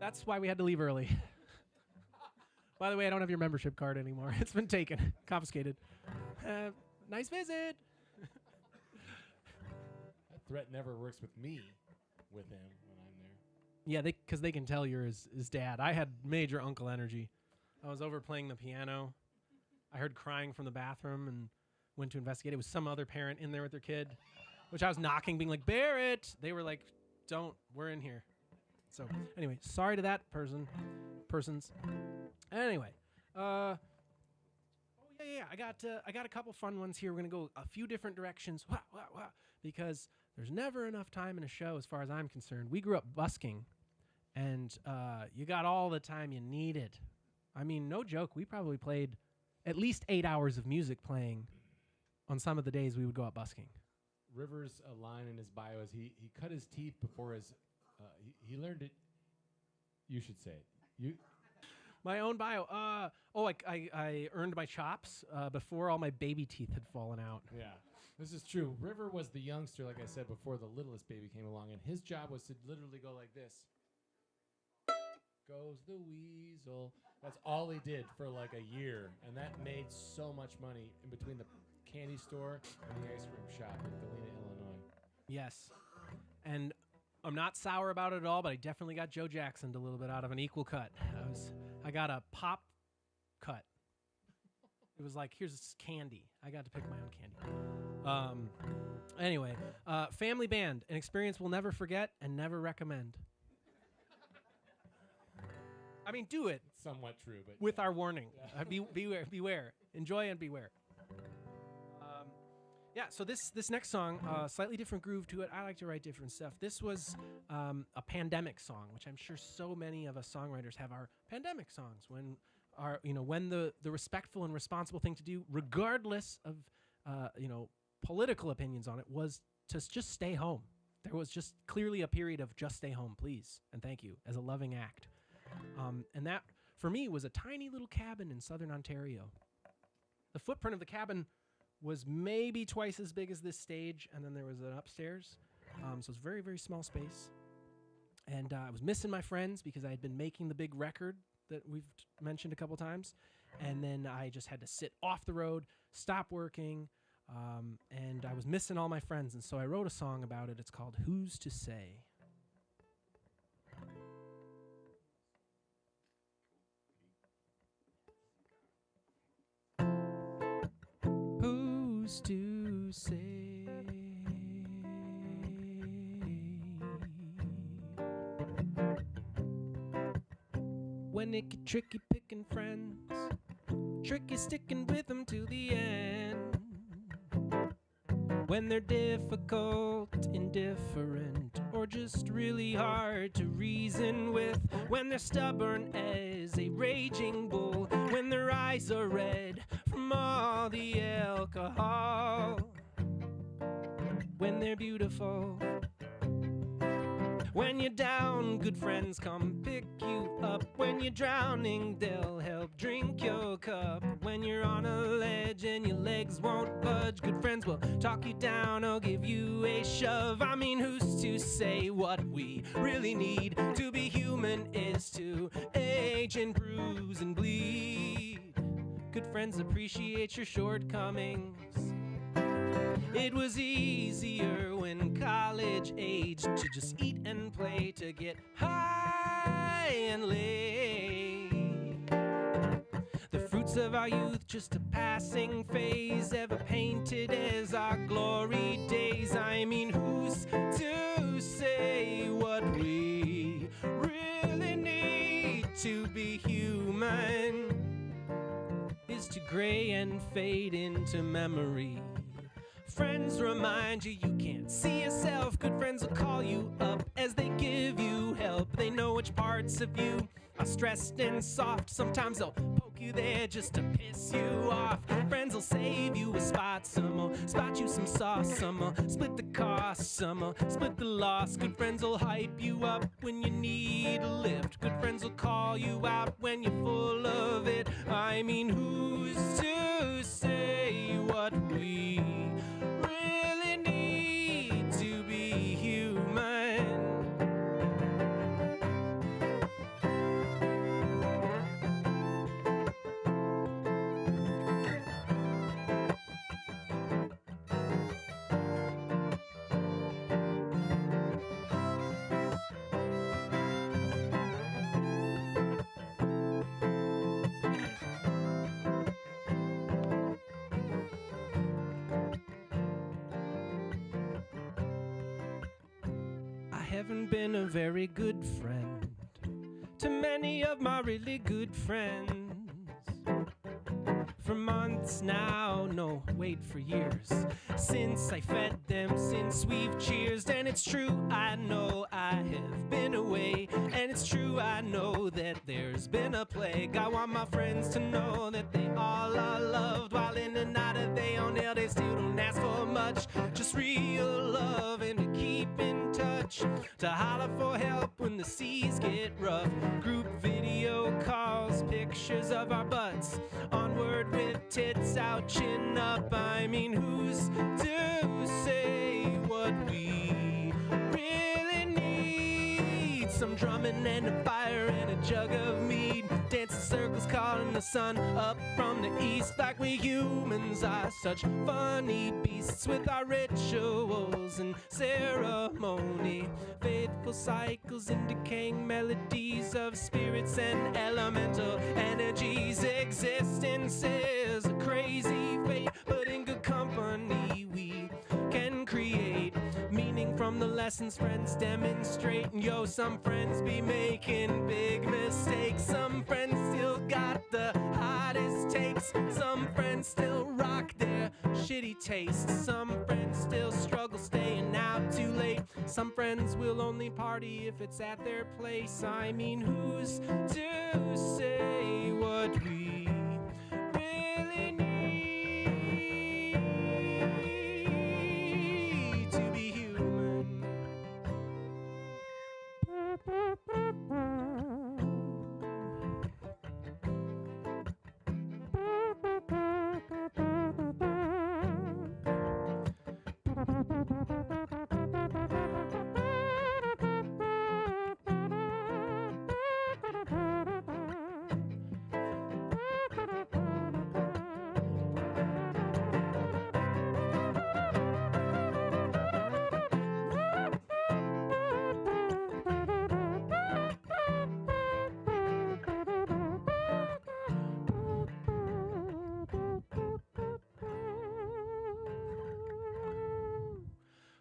That's why we had to leave early. By the way, I don't have your membership card anymore. It's been taken, confiscated. Nice visit. That threat never works with me, with him when I'm there. Yeah, because they can tell you're his dad. I had major uncle energy. I was over playing the piano. I heard crying from the bathroom and went to investigate. It was some other parent in there with their kid, which I was knocking, being like, Barrett. They were like, don't, we're in here. So anyway, sorry to that persons. Anyway, I got a couple fun ones here. We're gonna go a few different directions. Because there's never enough time in a show, as far as I'm concerned. We grew up busking, and you got all the time you needed. I mean, no joke. We probably played at least 8 hours of music playing on some of the days we would go out busking. Rivers, a line in his bio is he cut his teeth before his. He learned it. You should say it. My own bio. I earned my chops before all my baby teeth had fallen out. Yeah, this is true. River was the youngster, like I said, before the littlest baby came along, and his job was to literally go like this. Goes the weasel. That's all he did for like a year, and that made so much money in between the candy store and the ice cream shop in Galena, Illinois. Yes, and I'm not sour about it at all, but I definitely got Joe Jackson'd a little bit out of an equal cut. I got a pop cut. It was like, here's this candy. I got to pick my own candy. Anyway, family band, an experience we'll never forget and never recommend. I mean, do it Somewhat true, but with our warning. Beware. Enjoy and beware. Yeah, so this next song, slightly different groove to it. I like to write different stuff. This was a pandemic song, which I'm sure so many of us songwriters have our pandemic songs when the respectful and responsible thing to do, regardless of political opinions on it, was to just stay home. There was just clearly a period of just stay home, please, and thank you, as a loving act. And that, for me, was a tiny little cabin in southern Ontario. The footprint of the cabin was maybe twice as big as this stage, and then there was an upstairs. So it's very, very small space. And I was missing my friends because I had been making the big record that we've mentioned a couple times. And then I just had to sit off the road, stop working, and I was missing all my friends. And so I wrote a song about it. It's called Who's to Say? Who's to say when it get tricky picking friends, tricky sticking with them to the end, when they're difficult, indifferent, or just really hard to reason with, when they're stubborn as a raging bull, when their eyes are red from all the alcohol, when they're beautiful. When you're down, good friends come pick you up. When you're drowning, they'll help drink your cup. When you're on a ledge and your legs won't budge, good friends will talk you down or give you a shove. I mean, who's to say what we really need to be human is to age and bruise and bleed. Good friends appreciate your shortcomings. It was easier when college aged to just eat and play, to get high and lay. The fruits of our youth, just a passing phase, ever painted as our glory days. I mean, who's to say what we really need to be human is to gray and fade into memory. Friends remind you you can't see yourself. Good friends will call you up as they give you help. They know which parts of you are stressed and soft. Sometimes they'll poke you there just to piss you off. Friends will save you a spot. Some will spot you some sauce. Some will split the cost. Some will split the loss. Good friends will hype you up when you need a lift. Good friends will call you out when you're full of it. I mean, who's to say what we really need to be human? I haven't been a very good friend to many of my really good friends. For months now, no, wait, for years, since I fed them, since we've cheersed. And it's true, I know I have been away, and it's true, I know that there's been a plague. I want my friends to know that they all are loved, while in and out of their own hell, they still don't ask for much, just real love and to keep in touch, to holler for help when the seas get rough. Group video calls, pictures of our butts, onward with tits out, chin up. I mean, who's to say what we really need? Some drumming and a fire and a jug of mead, dancing circles calling the sun up from the east. Like we humans are such funny beasts with our rituals and ceremony, faithful cycles and decaying melodies of spirits and elemental energies. Existence is a crazy fate, but in lessons friends demonstrate. And yo, some friends be making big mistakes. Some friends still got the hottest takes. Some friends still rock their shitty taste. Some friends still struggle staying out too late. Some friends will only party if it's at their place. I mean, who's to say what we really need to be human?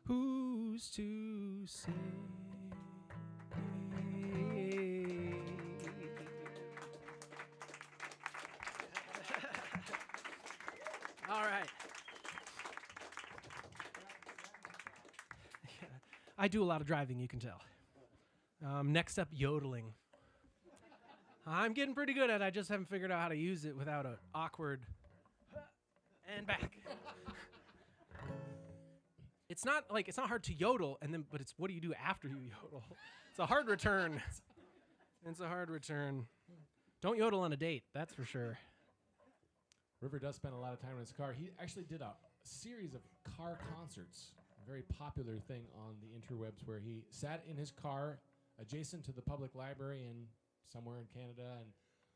Who's to say? All right. I do a lot of driving, you can tell. Next up, yodeling. I'm getting pretty good at it. I just haven't figured out how to use it without an awkward and back. It's not hard to yodel, but it's what do you do after you yodel? It's a hard return. It's a hard return. Don't yodel on a date, that's for sure. River does spend a lot of time in his car. He actually did a series of car concerts, a very popular thing on the interwebs, where he sat in his car adjacent to the public library in somewhere in Canada and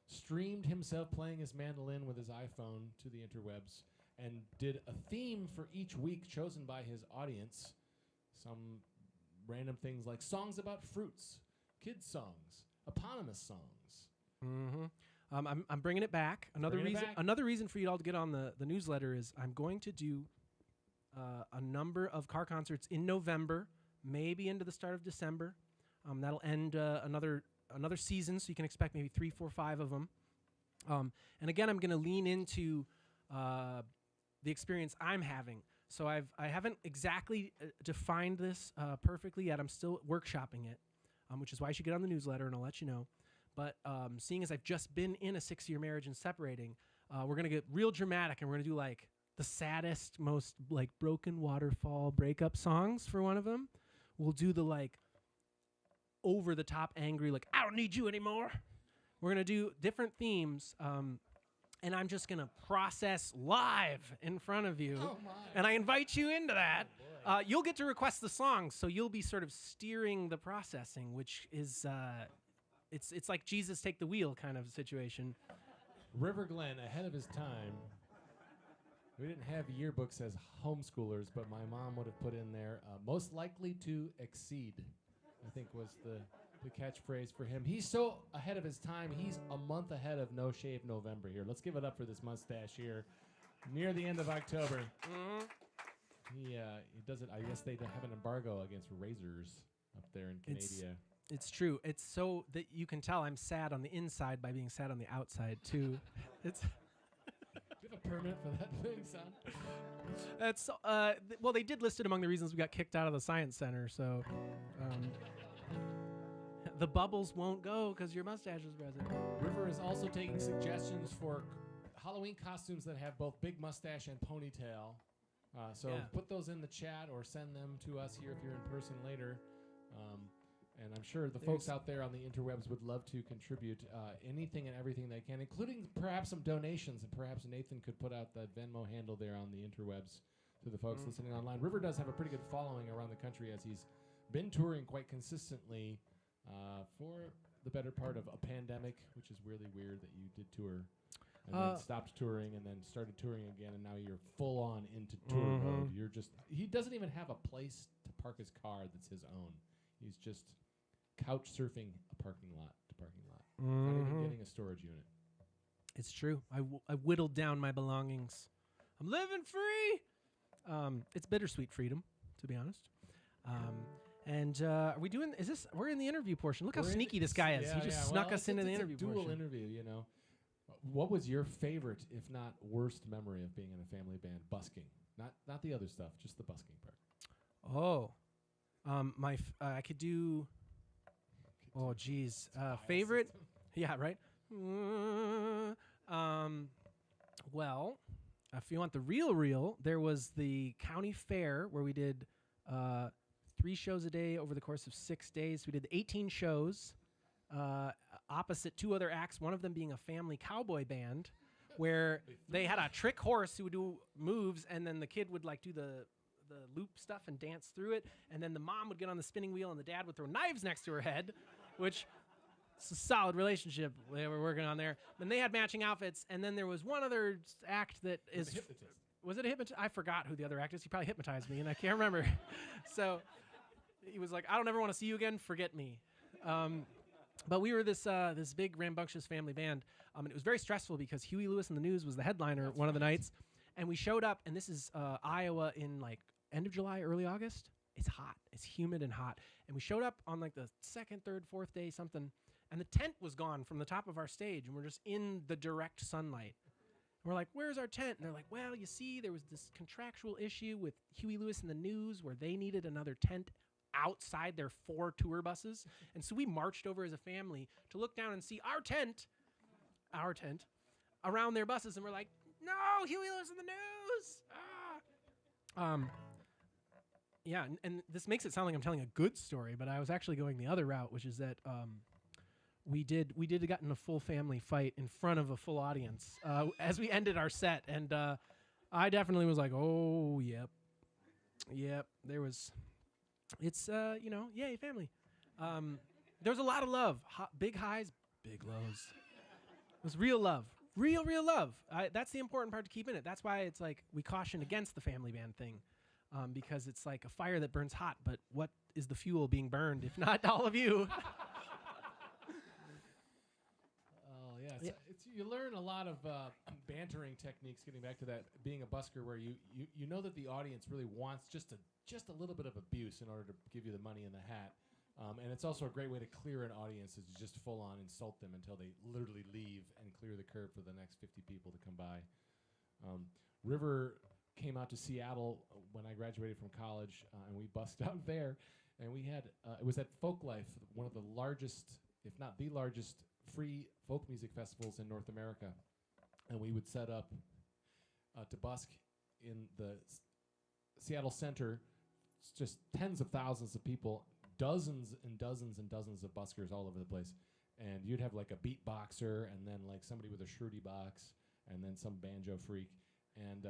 streamed himself playing his mandolin with his iPhone to the interwebs, and did a theme for each week chosen by his audience. Some random things like songs about fruits, kids' songs, eponymous songs. Mm-hmm. I'm bringing it back. Another reason for you all to get on the newsletter is I'm going to do a number of car concerts in November, maybe into the start of December. That'll end another season, so you can expect maybe 3, 4, 5 of them. And again, I'm going to lean into the experience I'm having. So I haven't exactly defined this perfectly yet. I'm still workshopping it, which is why you should get on the newsletter, and I'll let you know. But seeing as I've just been in a 6-year marriage and separating, we're going to get real dramatic, and we're going to do like the saddest, most like broken waterfall breakup songs for one of them. We'll do the like over the top angry, like, I don't need you anymore. We're going to do different themes. And I'm just going to process live in front of you. Oh my. And I invite you into that. Oh You'll get to request the songs, so you'll be sort of steering the processing, which is, it's like Jesus take the wheel kind of situation. River Glen, ahead of his time. We didn't have yearbooks as homeschoolers, but my mom would have put in there, most likely to exceed, I think was the catchphrase for him. He's so ahead of his time. He's a month ahead of No Shave November here. Let's give it up for this mustache here. Near the end of October. Mm-hmm. He does it. I guess they have an embargo against razors up there in Canada. It's true. It's so that you can tell I'm sad on the inside by being sad on the outside too. It's. Do you have a permit for that thing, son? That's well, they did list it among the reasons we got kicked out of the science center. So, the bubbles won't go because your mustache is present. River is also taking suggestions for Halloween costumes that have both big mustache and ponytail. So put those in the chat or send them to us here if you're in person later. And I'm sure the folks out there on the interwebs would love to contribute anything and everything they can, including perhaps some donations. And perhaps Nathan could put out the Venmo handle there on the interwebs to the folks listening online. River does have a pretty good following around the country, as he's been touring quite consistently for the better part of a pandemic, which is really weird that you did tour and then stopped touring and then started touring again, and now you're full on into tour mode. You're just, he doesn't even have a place to park his car that's his own. He's just couch surfing a parking lot to parking lot. Not even getting a storage unit. It's true. I whittled down my belongings. I'm living free. It's bittersweet freedom, to be honest. And are we doing? Is this? We're in the interview portion. Look how We're in sneaky the- this guy is. yeah, He just yeah. snuck Well, us into the it's interview a dual portion. interview, you know. What was your favorite, if not worst, memory of being in a family band busking? Not the other stuff, just the busking part. Oh, I could do. Oh, geez. Favorite? system. Yeah, right. Well, if you want the real, there was the county fair where we did 3 shows a day over the course of 6 days. We did 18 shows, opposite 2 other acts, one of them being a family cowboy band, where they had a trick horse who would do moves, and then the kid would like do the loop stuff and dance through it, and then the mom would get on the spinning wheel, and the dad would throw knives next to her head, which is a solid relationship they were working on there. And they had matching outfits, and then there was one other act that is... The hypnotist. Was it a hypnotist? I forgot who the other actor is. He probably hypnotized me, and I can't remember. So he was like, I don't ever want to see you again. Forget me. But we were this big, rambunctious family band. And it was very stressful because Huey Lewis and the News was the headliner one of the nights. And we showed up, and this is Iowa in like end of July, early August. It's hot. It's humid and hot. And we showed up on like the 2nd, 3rd, 4th day, something. And the tent was gone from the top of our stage, and we're just in the direct sunlight. We're like, where's our tent? And they're like, well, you see, there was this contractual issue with Huey Lewis and the News where they needed another tent outside their 4 tour buses. And so we marched over as a family to look down and see our tent, around their buses. And we're like, no, Huey Lewis and the News. Ah. Yeah, and this makes it sound like I'm telling a good story, but I was actually going the other route, which is that we did get in a full family fight in front of a full audience as we ended our set, and I definitely was like, oh, yep, there was, it's, yay, family. There was a lot of love, big highs, big lows. It was real love, real love. That's the important part to keep in it. That's why it's like we caution against the family band thing, because it's like a fire that burns hot, but what is the fuel being burned if not all of you? You learn a lot of bantering techniques. Getting back to that, being a busker, where you know that the audience really wants just a little bit of abuse in order to give you the money in the hat, and it's also a great way to clear an audience is to just full on insult them until they literally leave and clear the curb for the next 50 people to come by. River came out to Seattle when I graduated from college, and we busked out there, and we had it was at Folklife, one of the largest, if not the largest, free folk music festivals in North America, and we would set up to busk in the Seattle Center. It's just tens of thousands of people, dozens and dozens and dozens of buskers all over the place, and you'd have like a beatboxer, and then like somebody with a shruti box, and then some banjo freak, and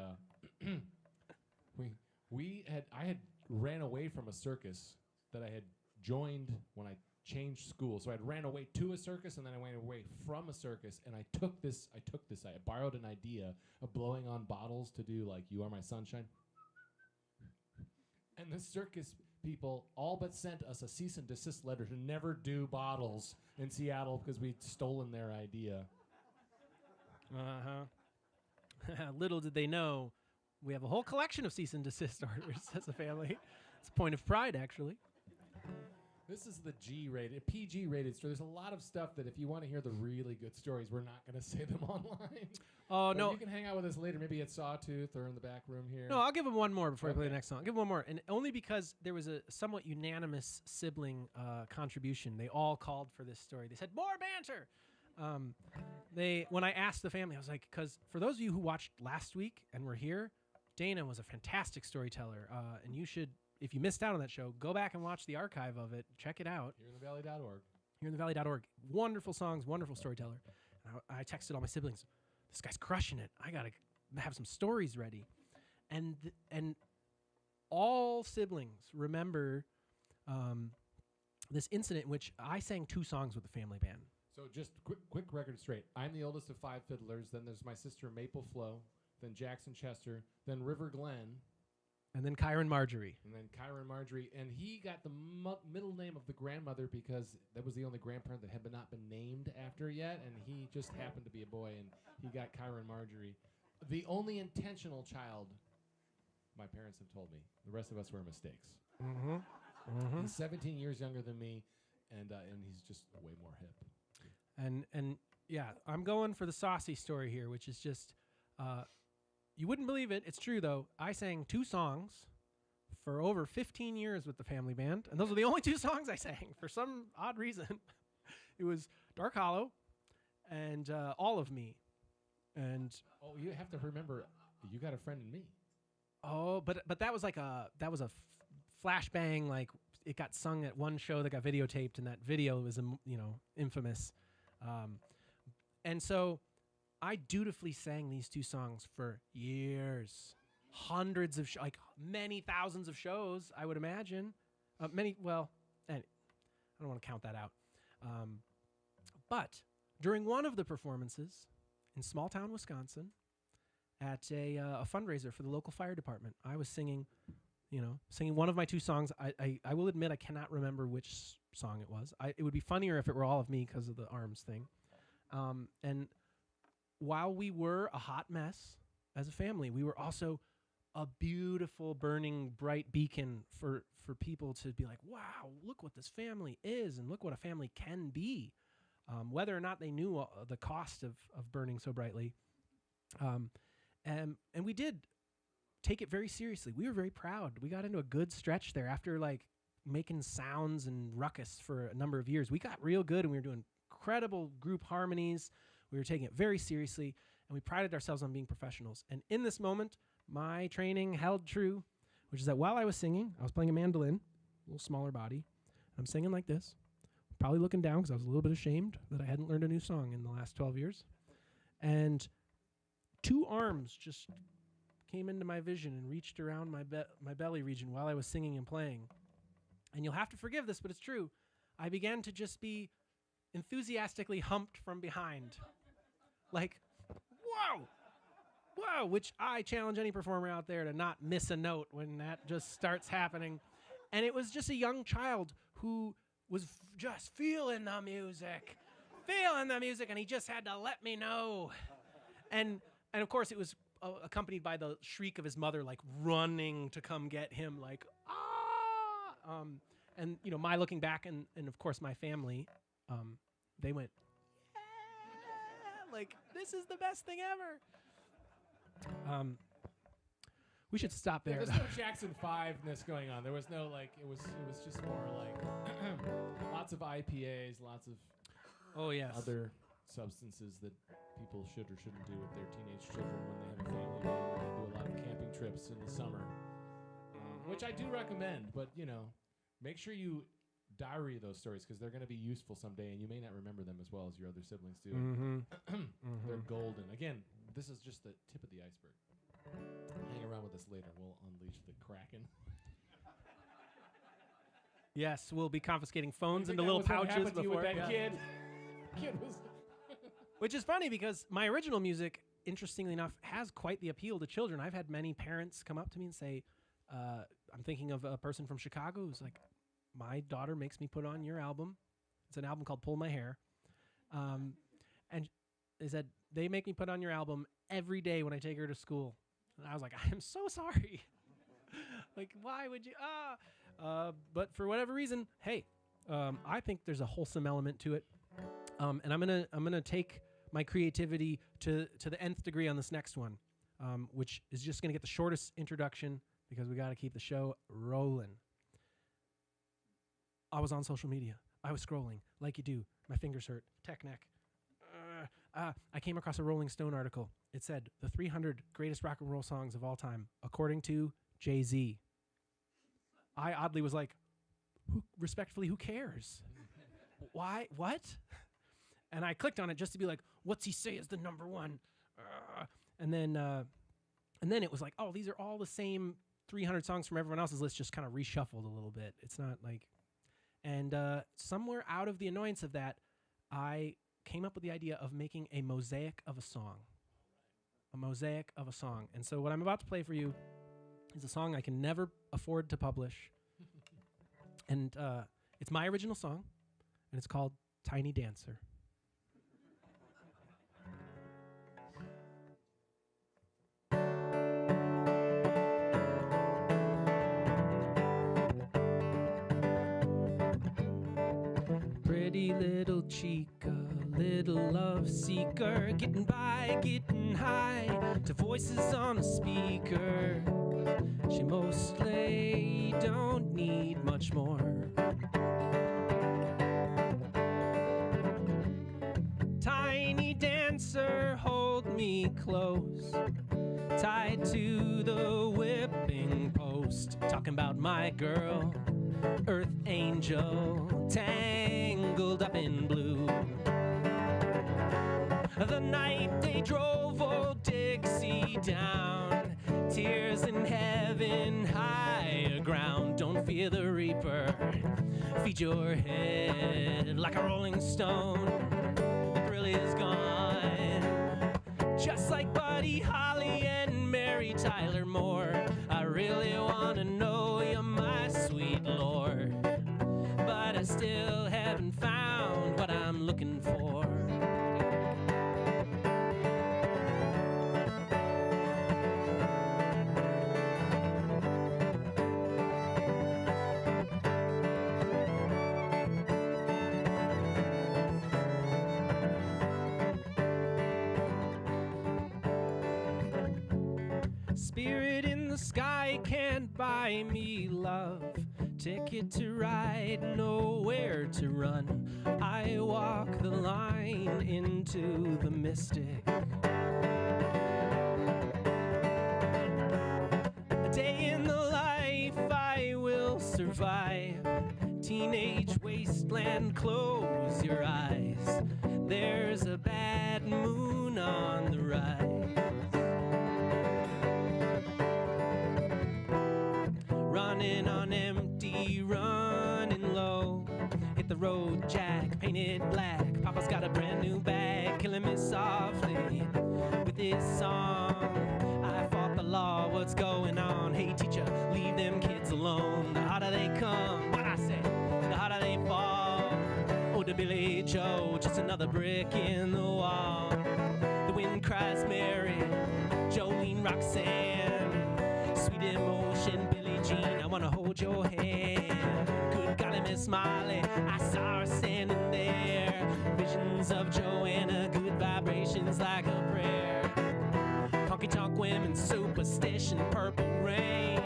I had ran away from a circus that I had joined when I changed school. So I ran away to a circus, and then I went away from a circus, and I borrowed an idea of blowing on bottles to do like You Are My Sunshine. And the circus people all but sent us a cease and desist letter to never do bottles in Seattle because we'd stolen their idea. Little did they know, we have a whole collection of cease and desist orders as a family. It's a point of pride, actually. This is the G-rated, PG-rated story. There's a lot of stuff that if you want to hear the really good stories, we're not going to say them online. Oh, but no. you can hang out with us later, maybe at Sawtooth or in the back room here. No, I'll give him one more before I play Okay. the next song. I'll give him one more, and only because there was a somewhat unanimous sibling contribution. They all called for this story. They said, more banter! When I asked the family, I was like, because for those of you who watched last week and were here, Dana was a fantastic storyteller, and you should, if you missed out on that show, go back and watch the archive of it. Check it out. HereInTheValley.org. HereInTheValley.org. Wonderful songs, wonderful storyteller. And I texted all my siblings, this guy's crushing it. I got to have some stories ready. And all siblings remember this incident in which I sang 2 songs with the family band. So just quick record straight. I'm the oldest of 5 fiddlers. Then there's my sister Maple Flo. Then Jackson Chester. Then River Glen. And then Kyron Marjorie. And then Kyron Marjorie. And he got the middle name of the grandmother because that was the only grandparent that had not been named after yet. And he just happened to be a boy, and he got Kyron Marjorie. The only intentional child, my parents have told me. The rest of us were mistakes. Mm-hmm. He's 17 years younger than me, and he's just way more hip. And yeah, I'm going for the saucy story here, which is just, you wouldn't believe it. It's true, though. I sang 2 songs for over 15 years with the family band, and those were the only 2 songs I sang for some odd reason. It was Dark Hollow and All of Me. And oh, you have to remember, you got a friend in me. oh, but that was like a flashbang. Like it got sung at one show that got videotaped, and that video was infamous. And so I dutifully sang these 2 songs for years, hundreds of like many thousands of shows, I would imagine. And I don't want to count that out. But during one of the performances in small town Wisconsin, at a fundraiser for the local fire department, I was singing one of my 2 songs. I will admit I cannot remember which song it was. It would be funnier if it were All of Me because of the arms thing. And while we were a hot mess as a family, we were also a beautiful, burning, bright beacon for people to be like, wow, look what this family is, and look what a family can be, whether or not they knew the cost of burning so brightly. And we did take it very seriously. We were very proud. We got into a good stretch there after like making sounds and ruckus for a number of years. We got real good, and we were doing incredible group harmonies. We were taking it very seriously, and we prided ourselves on being professionals. And in this moment, my training held true, which is that while I was singing, I was playing a mandolin, a little smaller body, and I'm singing like this, probably looking down because I was a little bit ashamed that I hadn't learned a new song in the last 12 years. And 2 arms just came into my vision and reached around my belly region while I was singing and playing. And you'll have to forgive this, but it's true. I began to just be enthusiastically humped from behind. Like, whoa, which I challenge any performer out there to not miss a note when that just starts happening. And it was just a young child who was just feeling the music, and he just had to let me know. And of course, it was accompanied by the shriek of his mother, like running to come get him, like, ah! And, my looking back, and of course my family, they went, yeah, like, this is the best thing ever. We should stop there. There's no Jackson 5-ness going on. There was no, like, it was just more like lots of IPAs, lots of other substances that people should or shouldn't do with their teenage children when they have a family, when they do a lot of camping trips in the summer, which I do recommend. But, make sure you diary those stories, because they're going to be useful someday, and you may not remember them as well as your other siblings do. They're golden. Again, this is just the tip of the iceberg. Hang around with us later. We'll unleash the Kraken. Yes, we'll be confiscating phones into little pouches before. You with that kid? Kid was Which is funny, because my original music, interestingly enough, has quite the appeal to children. I've had many parents come up to me and say, I'm thinking of a person from Chicago who's like, my daughter makes me put on your album. It's an album called Pull My Hair. And they said, they make me put on your album every day when I take her to school. And I was like, I am so sorry. Like, why would you? But for whatever reason, hey, I think there's a wholesome element to it. And I'm gonna take my creativity to the nth degree on this next one, which is just gonna get the shortest introduction because we gotta keep the show rolling. I was on social media. I was scrolling like you do. My fingers hurt. Tech neck. I came across a Rolling Stone article. It said the 300 greatest rock and roll songs of all time, according to Jay-Z. I oddly was like, who cares? Why? What? And I clicked on it just to be like, what's he say is the number one? And then it was like, oh, these are all the same 300 songs from everyone else's list, just kind of reshuffled a little bit. It's not like... And somewhere out of the annoyance of that, I came up with the idea of making a mosaic of a song. A mosaic of a song. And so what I'm about to play for you is a song I can never afford to publish. And it's my original song, and it's called Tiny Dancer. Pretty little chica, little love seeker, getting by, getting high to voices on a speaker. She mostly don't need much more. Tiny dancer, hold me close, tied to the whipping post. Talking about my girl, earth angel, tangled up in blue. The night they drove old Dixie down, tears in heaven, higher ground. Don't fear the reaper, feed your head like a rolling stone. The thrill is gone, just like Buddy Holly and Mary Tyler Moore. I really wanna know you're my sweet Lord, but I still haven't found what I'm looking for. Spirit in the sky can't buy me love. Ticket to ride, nowhere to run. I walk the line into the mystic. A day in the life I will survive. Teenage wasteland, close your eyes. There's a bad moon on the rise. Running on empty, running low. Hit the road, Jack, painted black. Papa's got a brand new bag, killing me softly with this song. I fought the law, what's going on? Hey teacher, leave them kids alone. The harder they come, what I say, the harder they fall. Oh, to Billy Joe, just another brick in the wall. The wind cries Mary, Jolene, Roxanne, sweet emotion, Billie Jean, I wanna hold your hand. Good golly, Miss Molly, I saw her standing there. Visions of Joanna, good vibrations like a prayer. Honky-tonk women, superstition, purple rain.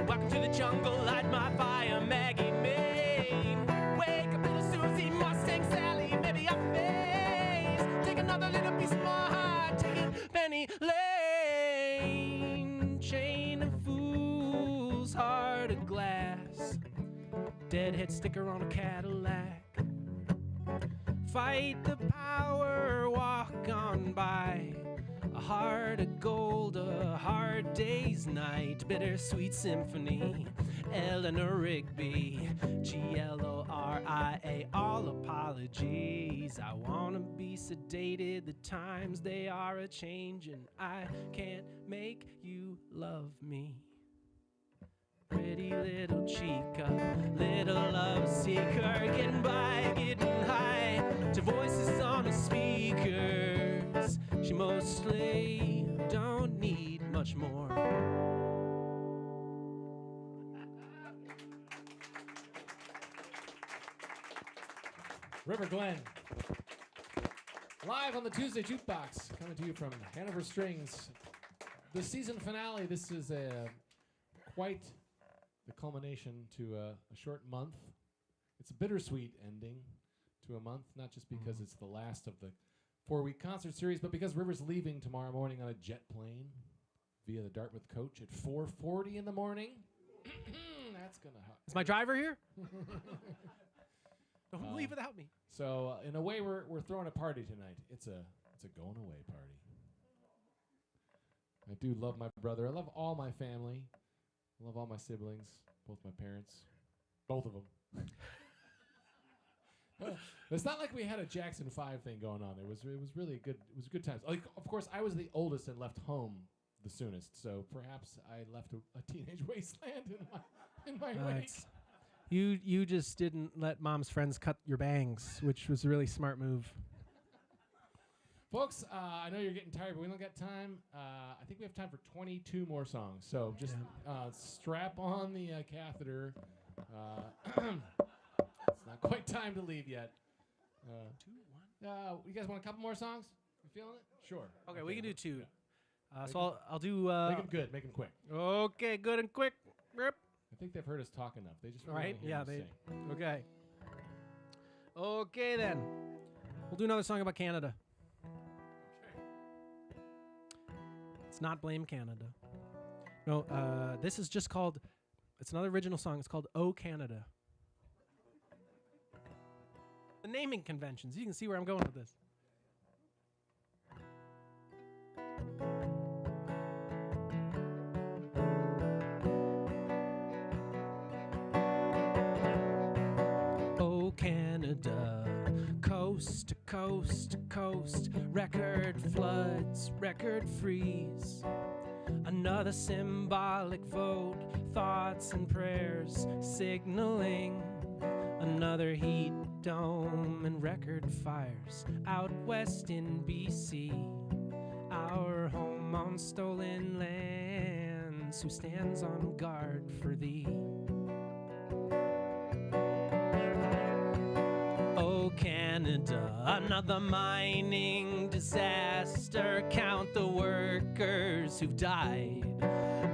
Welcome to the jungle, light my fire, Maggie May. Wake up, little Susie, Mustang Sally, maybe I'm Maze. Take another little piece of my heart, take it, Penny Lane. Chain of fools, heart of glass. Deadhead sticker on a Cadillac. Fight the power, walk on by. A heart of gold, a hard day's night. Bittersweet symphony, Eleanor Rigby. Gloria, all apologies. I wanna be sedated, the times they are a-changin'. I can't make you love me. Pretty little chica, little love seeker, getting by, getting high to voices on the speakers. She mostly don't need much more. River Glen. Live on the Tuesday Jukebox, coming to you from Hanover Strings. The season finale, this is quite the culmination to a short month. It's a bittersweet ending to a month, not just because it's the last of the 4-week concert series, but because River's leaving tomorrow morning on a jet plane via the Dartmouth coach at 4:40 in the morning. That's gonna help. Is my driver here? Don't leave without me. So in a way, we're throwing a party tonight. It's a going away party. I do love my brother. I love all my family. I love all my siblings, both my parents, both of them. It's not like we had a Jackson 5 thing going on. It was really a good time. Like, of course, I was the oldest and left home the soonest, so perhaps I left a teenage wasteland in my wake. You just didn't let mom's friends cut your bangs, which was a really smart move. Folks, I know you're getting tired, but we don't got time. I think we have time for 22 more songs, so just strap on the catheter. It's not quite time to leave yet. 2, 1. You guys want a couple more songs? You feeling it? Sure. Okay, we can do 2. Yeah. So I'll do. Make them good. Make them quick. Okay, good and quick. Rip. I think they've heard us talk enough. They just Right? want to hear Yeah, us they. sing. Okay. Okay then. We'll do another song about Canada. It's not Blame Canada. No, this is just called. It's another original song. It's called "Oh Canada." The naming conventions. You can see where I'm going with this. Oh Canada, coast to coast to coast, record floods, record freeze. Another symbolic vote, thoughts and prayers signaling another heat dome and record fires out west in BC. Our home on stolen lands, who stands on guard for thee? Oh Canada, another mining disaster. Count the workers who've died.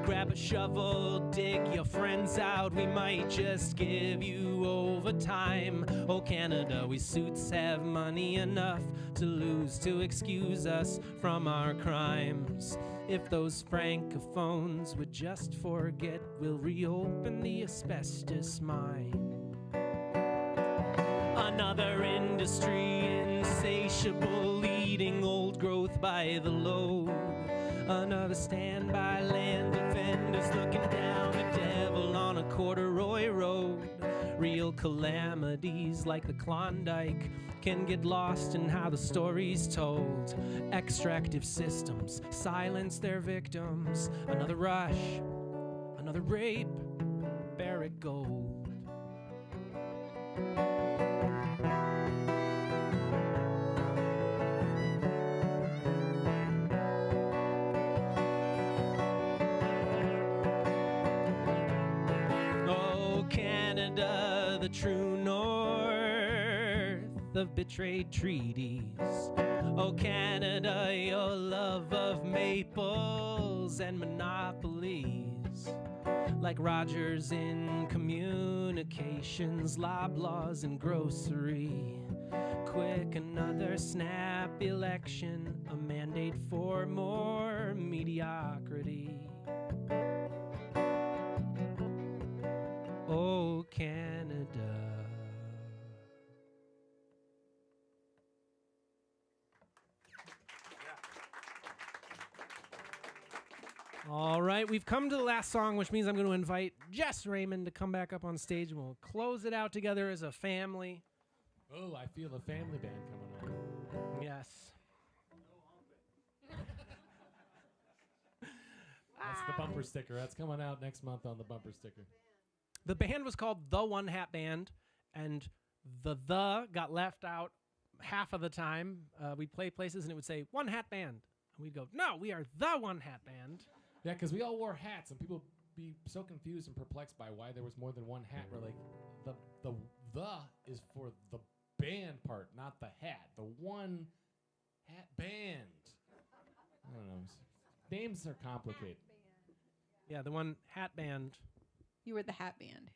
Grab a shovel, dig your friends out. We might just give you overtime. Oh Canada, we suits have money enough to lose to excuse us from our crimes. If those francophones would just forget, we'll reopen the asbestos mine. Another industry, insatiable, eating old growth by the load. Another standby land defenders looking down a devil on a corduroy road. Real calamities like the Klondike can get lost in how the story's told. Extractive systems silence their victims. Another rush, another rape, Barrick Gold. The true north of betrayed treaties. Oh Canada, your love of maples and monopolies. Like Rogers in communications, Loblaws in grocery. Quick, another snap election, a mandate for more mediocrity. Oh, Canada. All right, we've come to the last song, which means I'm going to invite Jess Raymond to come back up on stage, and we'll close it out together as a family. Oh, I feel a family band coming on. Yes. That's the bumper sticker. That's coming out next month on the bumper sticker. The band was called The One Hat Band, and the got left out half of the time. We'd play places, and it would say, One Hat Band. And we'd go, no, we are The One Hat Band. Yeah, because we all wore hats, and people be so confused and perplexed by why there was more than one hat. We're like, the is for the band part, not the hat. The One Hat Band. I don't know. Names are complicated. Yeah, the One Hat Band. You were the hat band,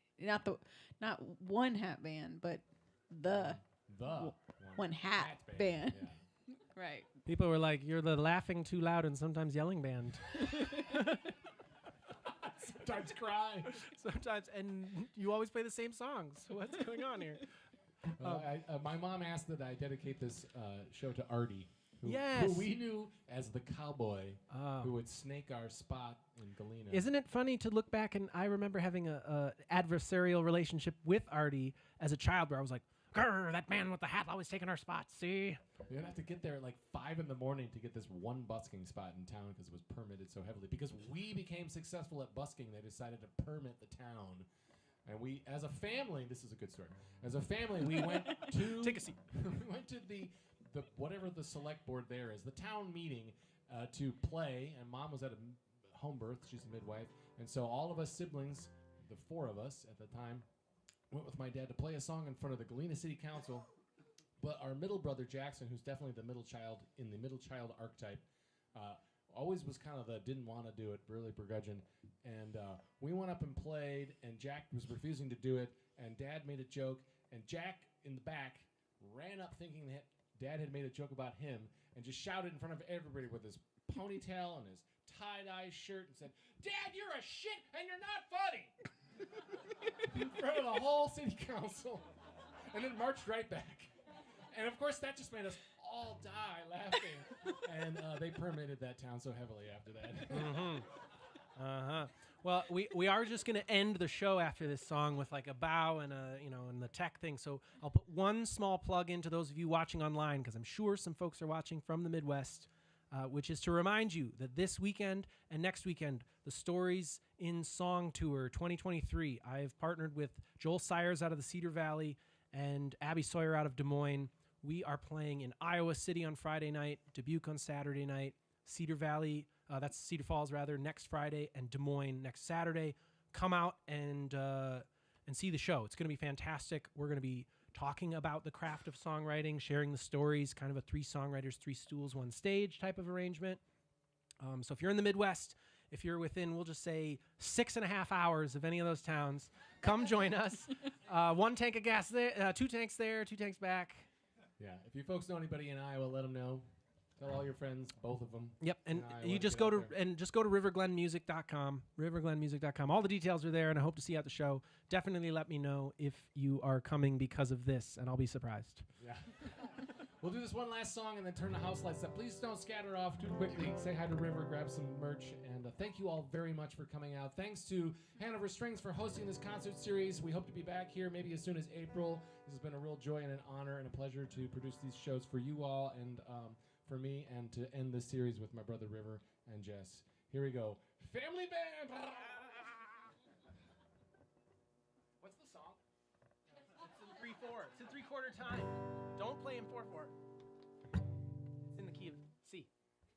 not one hat band, but the one hat band. Yeah. Right. People were like, you're the laughing too loud and sometimes yelling band. Sometimes cry. Sometimes, and you always play the same songs. What's going on here? My mom asked that I dedicate this show to Artie, Yes. who we knew as the cowboy who would snake our spot in Galena. Isn't it funny to look back, and I remember having a adversarial relationship with Artie as a child where I was like, grr, that man with the hat always taking our spots, see? You'd have to get there at like 5 in the morning to get this one busking spot in town because it was permitted so heavily. Because we became successful at busking, they decided to permit the town. And we, as a family, this is a good story. As a family, we went to... Take a seat. We went to the whatever the select board there is, the town meeting to play. And Mom was at a home birth. She's a midwife. And so all of us siblings, the 4 of us at the time, went with my dad to play a song in front of the Galena City Council. But our middle brother, Jackson, who's definitely the middle child in the middle child archetype, always was kind of the didn't want to do it, really begrudging. And we went up and played, and Jack was refusing to do it, and Dad made a joke, and Jack in the back ran up thinking that Dad had made a joke about him and just shouted in front of everybody with his ponytail and his tie-dye shirt and said, "Dad, you're a shit and you're not funny!" in front of the whole city council, and then marched right back. And of course, that just made us all die laughing. And they permitted that town so heavily after that. Mm-hmm. Uh-huh. Well, we are just going to end the show after this song with like a bow and and the tech thing. So I'll put one small plug in to those of you watching online, because I'm sure some folks are watching from the Midwest, which is to remind you that this weekend and next weekend, the Stories in Song Tour 2023, I've partnered with Joel Sires out of the Cedar Valley and Abby Sawyer out of Des Moines. We are playing in Iowa City on Friday night, Dubuque on Saturday night, Cedar Valley, that's Cedar Falls rather, next Friday, and Des Moines next Saturday. Come out and see the show. It's going to be fantastic. We're going to be talking about the craft of songwriting, sharing the stories, kind of a 3 songwriters, 3 stools, 1 stage type of arrangement. So if you're in the Midwest, if you're within, we'll just say 6.5 hours of any of those towns, come join us. 1 tank of gas there, 2 tanks there, 2 tanks back. Yeah, if you folks know anybody in Iowa, let them know. Tell all your friends, both of them. Yep, and Iowa, you just go to riverglenmusic.com. Riverglenmusic.com. All the details are there, and I hope to see you at the show. Definitely let me know if you are coming because of this, and I'll be surprised. Yeah. We'll do this one last song and then turn the house lights up. Please don't scatter off too quickly. Say hi to River, grab some merch, and thank you all very much for coming out. Thanks to Hanover Strings for hosting this concert series. We hope to be back here maybe as soon as April. This has been a real joy and an honor and a pleasure to produce these shows for you all and for me, and to end this series with my brother River and Jess. Here we go. Family Band! What's the song? It's in 3/4. It's in 3/4 time. Don't play in 4/4. It's in the key of C.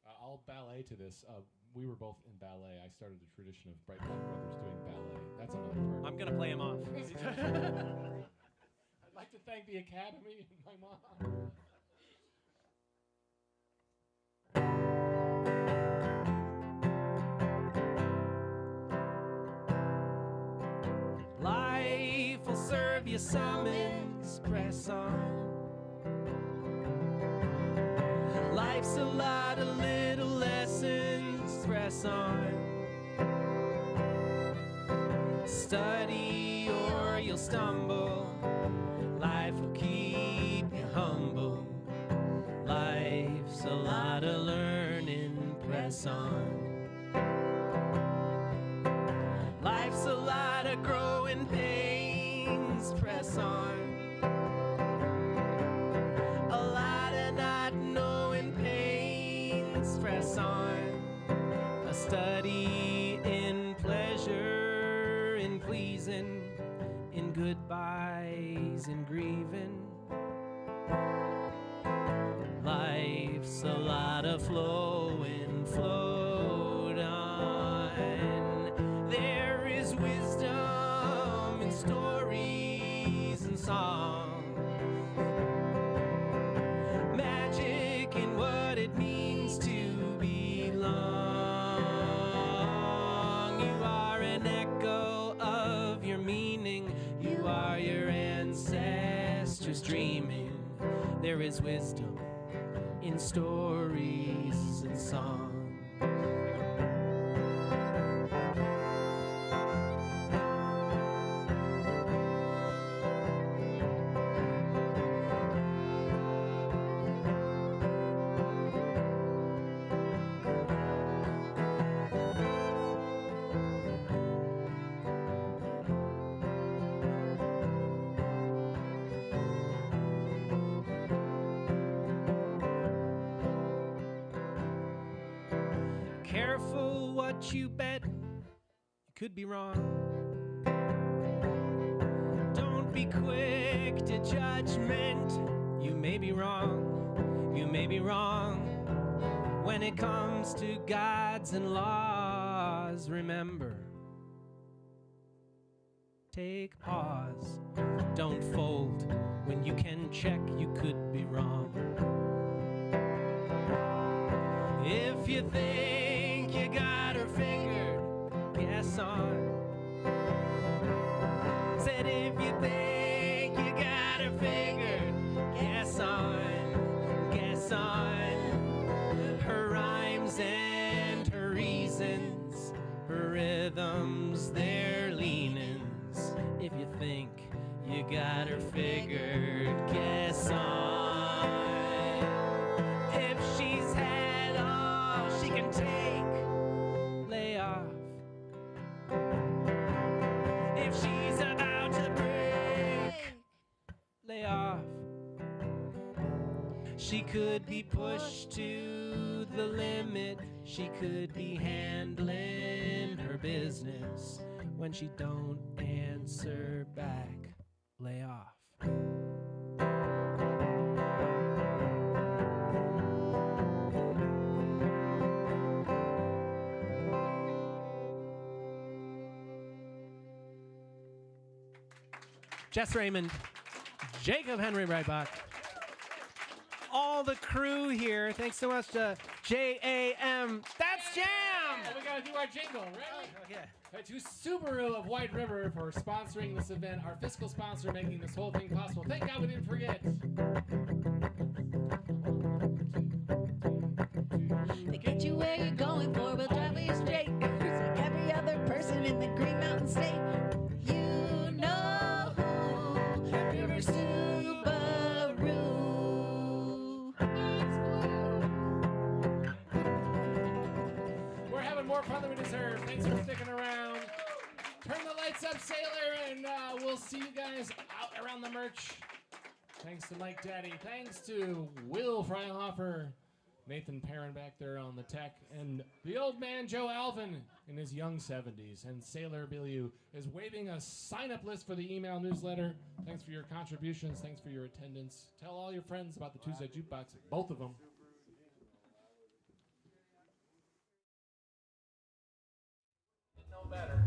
I'll ballet to this. We were both in ballet. I started the tradition of Breitbach brothers doing ballet. That's another part. I'm going to play him off. I'd like to thank the Academy and my mom. Life will serve you summons, press on. Life's a lot of little lessons, press on. Study or you'll stumble. Life will keep you humble. Life's a lot of learning, press on. Life's a lot of growing pains, press on. A lot of not knowing pains, press on. A study in pleasure, in pleasing, in goodbyes, in grieving. Life's a lot of flowing, float on. There is wisdom in stories and songs, magic in what it means to belong. You are an echo of your meaning. You are your ancestors dreaming. There is wisdom in stories and songs. Careful what you bet, you could be wrong. Don't be quick to judgment, you may be wrong, you may be wrong. When it comes to gods and laws, remember, Take pause. Don't fold. When you can check, you could be wrong. If you think you got her figured, guess on. Said if you think you got her figured, guess on, guess on. Her rhymes and her reasons, her rhythms, their leanings. If you think you got her figured, guess on. If she's had all she can take, lay off. If she's about to break, lay off. She could be pushed to the limit. She could be handling her business. When she don't answer back, lay off. Jess Raymond, Jacob Henry Breitbach, all the crew here. Thanks so much to JAM. That's Jam! Oh, we gotta do our jingle, right? Okay. To Subaru of White River for sponsoring this event, our fiscal sponsor making this whole thing possible. Thank God we didn't forget. They get you where you're going, four-wheel drive you straight. Just like every other person in the Green Mountain State. You know who, River Subaru. We're having more fun than we deserve. Thanks for sticking around. Turn the lights up, Sailor, and we'll see you guys out around the merch. Thanks to Mike Daddy. Thanks to Will Freihofer, Nathan Perrin back there on the tech, and the old man Joe Alvin in his young 70s. And Sailor Biliu is waving a sign-up list for the email newsletter. Thanks for your contributions. Thanks for your attendance. Tell all your friends about the Tuesday Jukebox, both of them. No better.